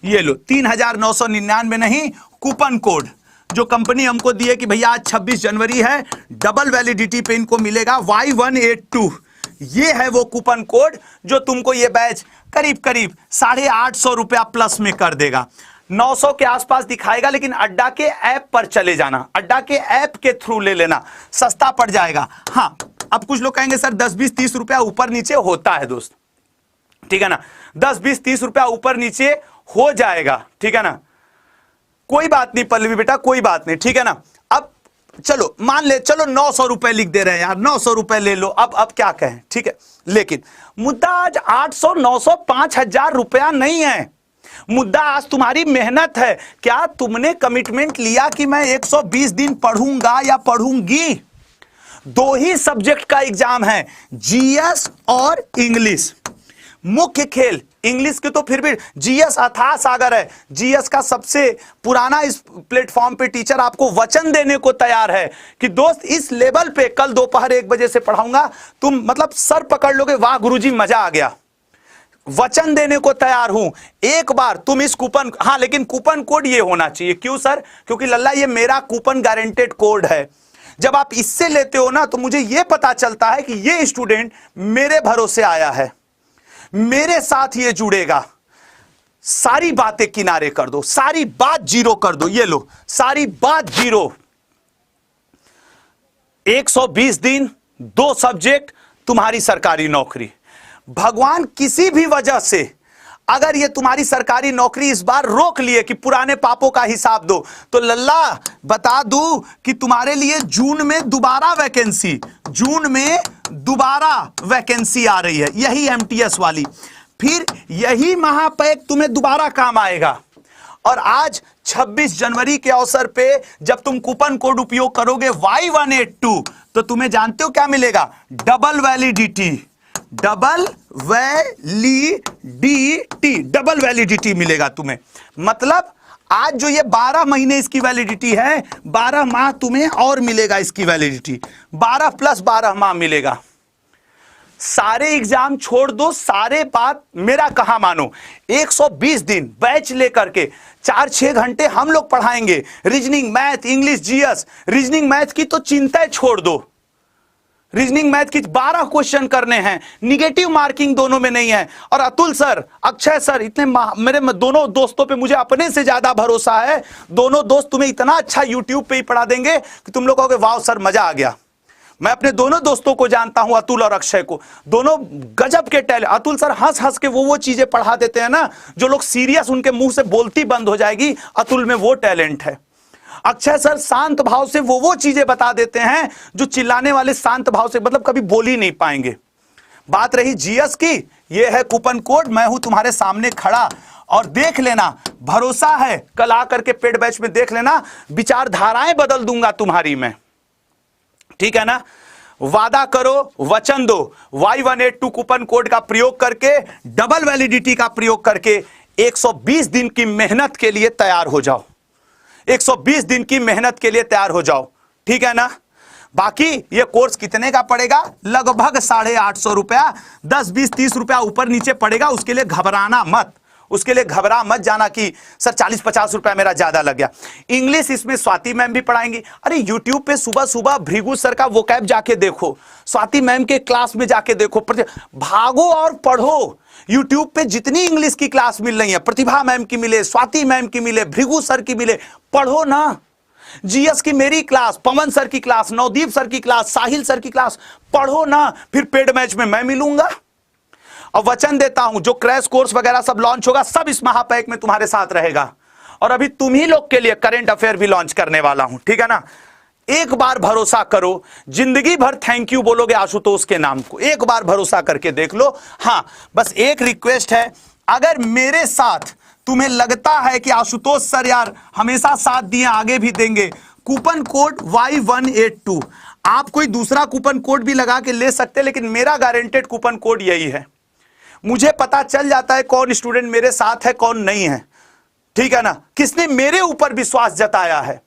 ये लो 3999 नहीं, कूपन कोड जो कंपनी हमको दी है कि भैया आज 26 जनवरी है, डबल वैलिडिटी पे इनको मिलेगा Y182। ये है वो कूपन कोड जो तुमको ये बैच करीब करीब 850 रुपया प्लस में कर देगा। 900 के आसपास दिखाएगा, लेकिन अड्डा के ऐप पर चले जाना, अड्डा के ऐप के थ्रू ले लेना, सस्ता पड़ जाएगा। हाँ, अब कुछ लोग कहेंगे सर 10, 20, 30 रुपया ऊपर नीचे होता है दोस्त, ठीक है ना, 10, 20, 30 रुपया ऊपर नीचे हो जाएगा, ठीक है ना, कोई बात नहीं पल्लवी बेटा, कोई बात नहीं, ठीक है ना। अब चलो मान ले, चलो 900 रुपए लिख दे रहे हैं यार, 900 रुपए ले लो, अब क्या कहें, ठीक है। लेकिन मुद्दा आज 800, 900, 5000 रुपया नहीं है, मुद्दा आज तुम्हारी मेहनत है। क्या तुमने कमिटमेंट लिया कि मैं 120 दिन पढ़ूंगा या पढ़ूंगी? 2 ही सब्जेक्ट का एग्जाम है, जीएस और इंग्लिश। मुख्य खेल इंग्लिश के तो फिर भी जीएस अथाह सागर है, जीएस का सबसे पुराना इस प्लेटफॉर्म पे टीचर आपको वचन देने को तैयार है कि दोस्त इस लेवल पे कल दोपहर 1 बजे से पढ़ाऊंगा, तुम मतलब सर पकड़ लोगे, वाह गुरुजी मजा आ गया, वचन देने को तैयार हूं। एक बार तुम इस कूपन, हाँ लेकिन कूपन कोड ये होना चाहिए। क्यों सर? क्योंकि लल्ला ये मेरा कूपन गारंटेड कोड है। जब आप इससे लेते हो ना तो मुझे ये पता चलता है कि ये स्टूडेंट मेरे भरोसे आया है, मेरे साथ ये जुड़ेगा। सारी बातें किनारे कर दो, सारी बात जीरो कर दो, ये लो सारी बात जीरो। 120 दिन, 2 सब्जेक्ट, तुम्हारी सरकारी नौकरी। भगवान किसी भी वजह से अगर ये तुम्हारी सरकारी नौकरी इस बार रोक लिए कि पुराने पापों का हिसाब दो, तो लल्ला बता दूं कि तुम्हारे लिए जून में दोबारा वैकेंसी, जून में दोबारा वैकेंसी आ रही है, यही एमटीएस वाली। फिर यही महापैक तुम्हें दोबारा काम आएगा। और आज 26 जनवरी के अवसर पे जब तुम कूपन कोड उपयोग करोगे Y182, तो तुम्हें जानते हो क्या मिलेगा? Double validity, double validity, double validity मिलेगा तुम्हें। मतलब आज जो ये 12 महीने इसकी वैलिडिटी है, 12 माह तुम्हें और मिलेगा इसकी वैलिडिटी, 12 प्लस 12 माह मिलेगा। सारे एग्जाम छोड़ दो, सारे बात मेरा कहा मानो। 120 दिन बैच लेकर के 4-6 घंटे हम लोग पढ़ाएंगे, reasoning, math, English, GS. Reasoning math की तो चिंता छोड़ दो, रीजनिंग मैथ की 12 क्वेश्चन करने हैं, निगेटिव मार्किंग दोनों में नहीं है। और अतुल सर, अक्षय सर, इतने मेरे दोनों दोस्तों पे मुझे अपने से ज्यादा भरोसा है। दोनों दोस्त तुम्हें इतना अच्छा यूट्यूब पे ही पढ़ा देंगे कि तुम लोग कहोगे वाह सर मजा आ गया। मैं अपने दोनों दोस्तों को जानता हूं, अतुल और अक्षय को, दोनों गजब के टैलेंट। अतुल सर हंस हंस के वो चीजें पढ़ा देते हैं ना जो लोग सीरियस उनके मुंह से बोलती बंद हो जाएगी, अतुल में वो टैलेंट है। अक्षय सर शांत भाव से वो चीजें बता देते हैं जो चिल्लाने वाले शांत भाव से मतलब कभी बोल ही नहीं पाएंगे। बात रही जीएस की, ये है कूपन कोड, मैं हूं तुम्हारे सामने खड़ा, और देख लेना, भरोसा है कल आकर के पेड बैच में देख लेना, विचारधाराएं बदल दूंगा तुम्हारी मैं, ठीक है ना। वादा करो, वचन दो, Y182 कूपन कोड का प्रयोग करके, डबल वैलिडिटी का प्रयोग करके 120 दिन की मेहनत के लिए तैयार हो जाओ, 120 दिन की मेहनत के लिए तैयार हो जाओ, ठीक है ना। बाकी ये कोर्स कितने का पड़ेगा? लगभग 850 रुपया, 10, 20, 30 रुपया ऊपर नीचे पड़ेगा। उसके लिए घबराना मत, उसके लिए घबरा मत जाना कि सर 40-50 रुपया मेरा ज्यादा लग गया। इंग्लिश इसमें स्वाति मैम भी पढ़ाएंगी। अरे यूट्यूब पे सुबह सुबह भृगु सर का वोकैब जाके देखो, स्वाति मैम के क्लास में जाके देखो, भागो और पढ़ो। यूट्यूब पे जितनी इंग्लिश की क्लास मिल रही है, प्रतिभा मैम की मिले, स्वाति मैम की मिले, भृगु सर की मिले, पढ़ो ना। जीएस की मेरी क्लास, पवन सर की क्लास, नवदीप सर की क्लास, साहिल सर की क्लास, पढ़ो ना। फिर पेड मैच में मैं मिलूंगा और वचन देता हूं जो क्रैश कोर्स वगैरह सब लॉन्च होगा, सब इस महापैक में तुम्हारे साथ रहेगा। और अभी तुम ही लोग के लिए करंट अफेयर भी लॉन्च करने वाला हूं, ठीक है ना। एक बार भरोसा करो, जिंदगी भर थैंक यू बोलोगे आशुतोष के नाम को, एक बार भरोसा करके देख लो। हाँ, बस एक रिक्वेस्ट है, अगर मेरे साथ तुम्हें लगता है कि आशुतोष सर यार हमेशा साथ दिए आगे भी देंगे, कूपन कोड Y182, आप कोई दूसरा कूपन कोड भी लगा के ले सकते, लेकिन मेरा गारंटेड कूपन कोड यही है। मुझे पता चल जाता है कौन स्टूडेंट मेरे साथ है कौन नहीं है, ठीक है ना, किसने मेरे ऊपर विश्वास जताया है,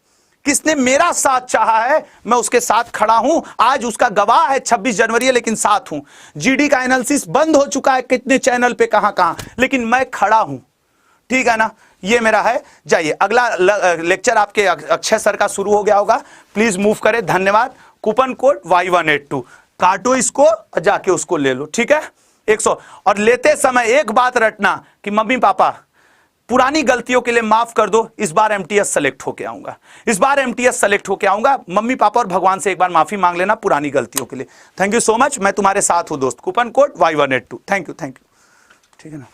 किसने मेरा साथ चाहा है, मैं उसके साथ खड़ा हूं। आज उसका गवाह है 26 जनवरी है, लेकिन साथ हूं। जीडी का एनालिसिस बंद हो चुका है कितने चैनल पे, कहां कहां, लेकिन मैं खड़ा हूं, ठीक है ना। ये मेरा है। जाइए, अगला लेक्चर आपके अक्षय सर का शुरू हो गया होगा, प्लीज मूव करें। धन्यवाद। कूपन कोड Y182 काटो इसको और जाके उसको ले लो, ठीक है। 100। और लेते समय एक बात रटना कि मम्मी पापा पुरानी गलतियों के लिए माफ कर दो, इस बार एमटीएस सेलेक्ट होके आऊंगा, इस बार एमटीएस सेलेक्ट होके आऊंगा। मम्मी पापा और भगवान से एक बार माफी मांग लेना पुरानी गलतियों के लिए। थैंक यू सो मच, मैं तुम्हारे साथ हूं दोस्त। Coupon code Y182। Thank you, ठीक है ना।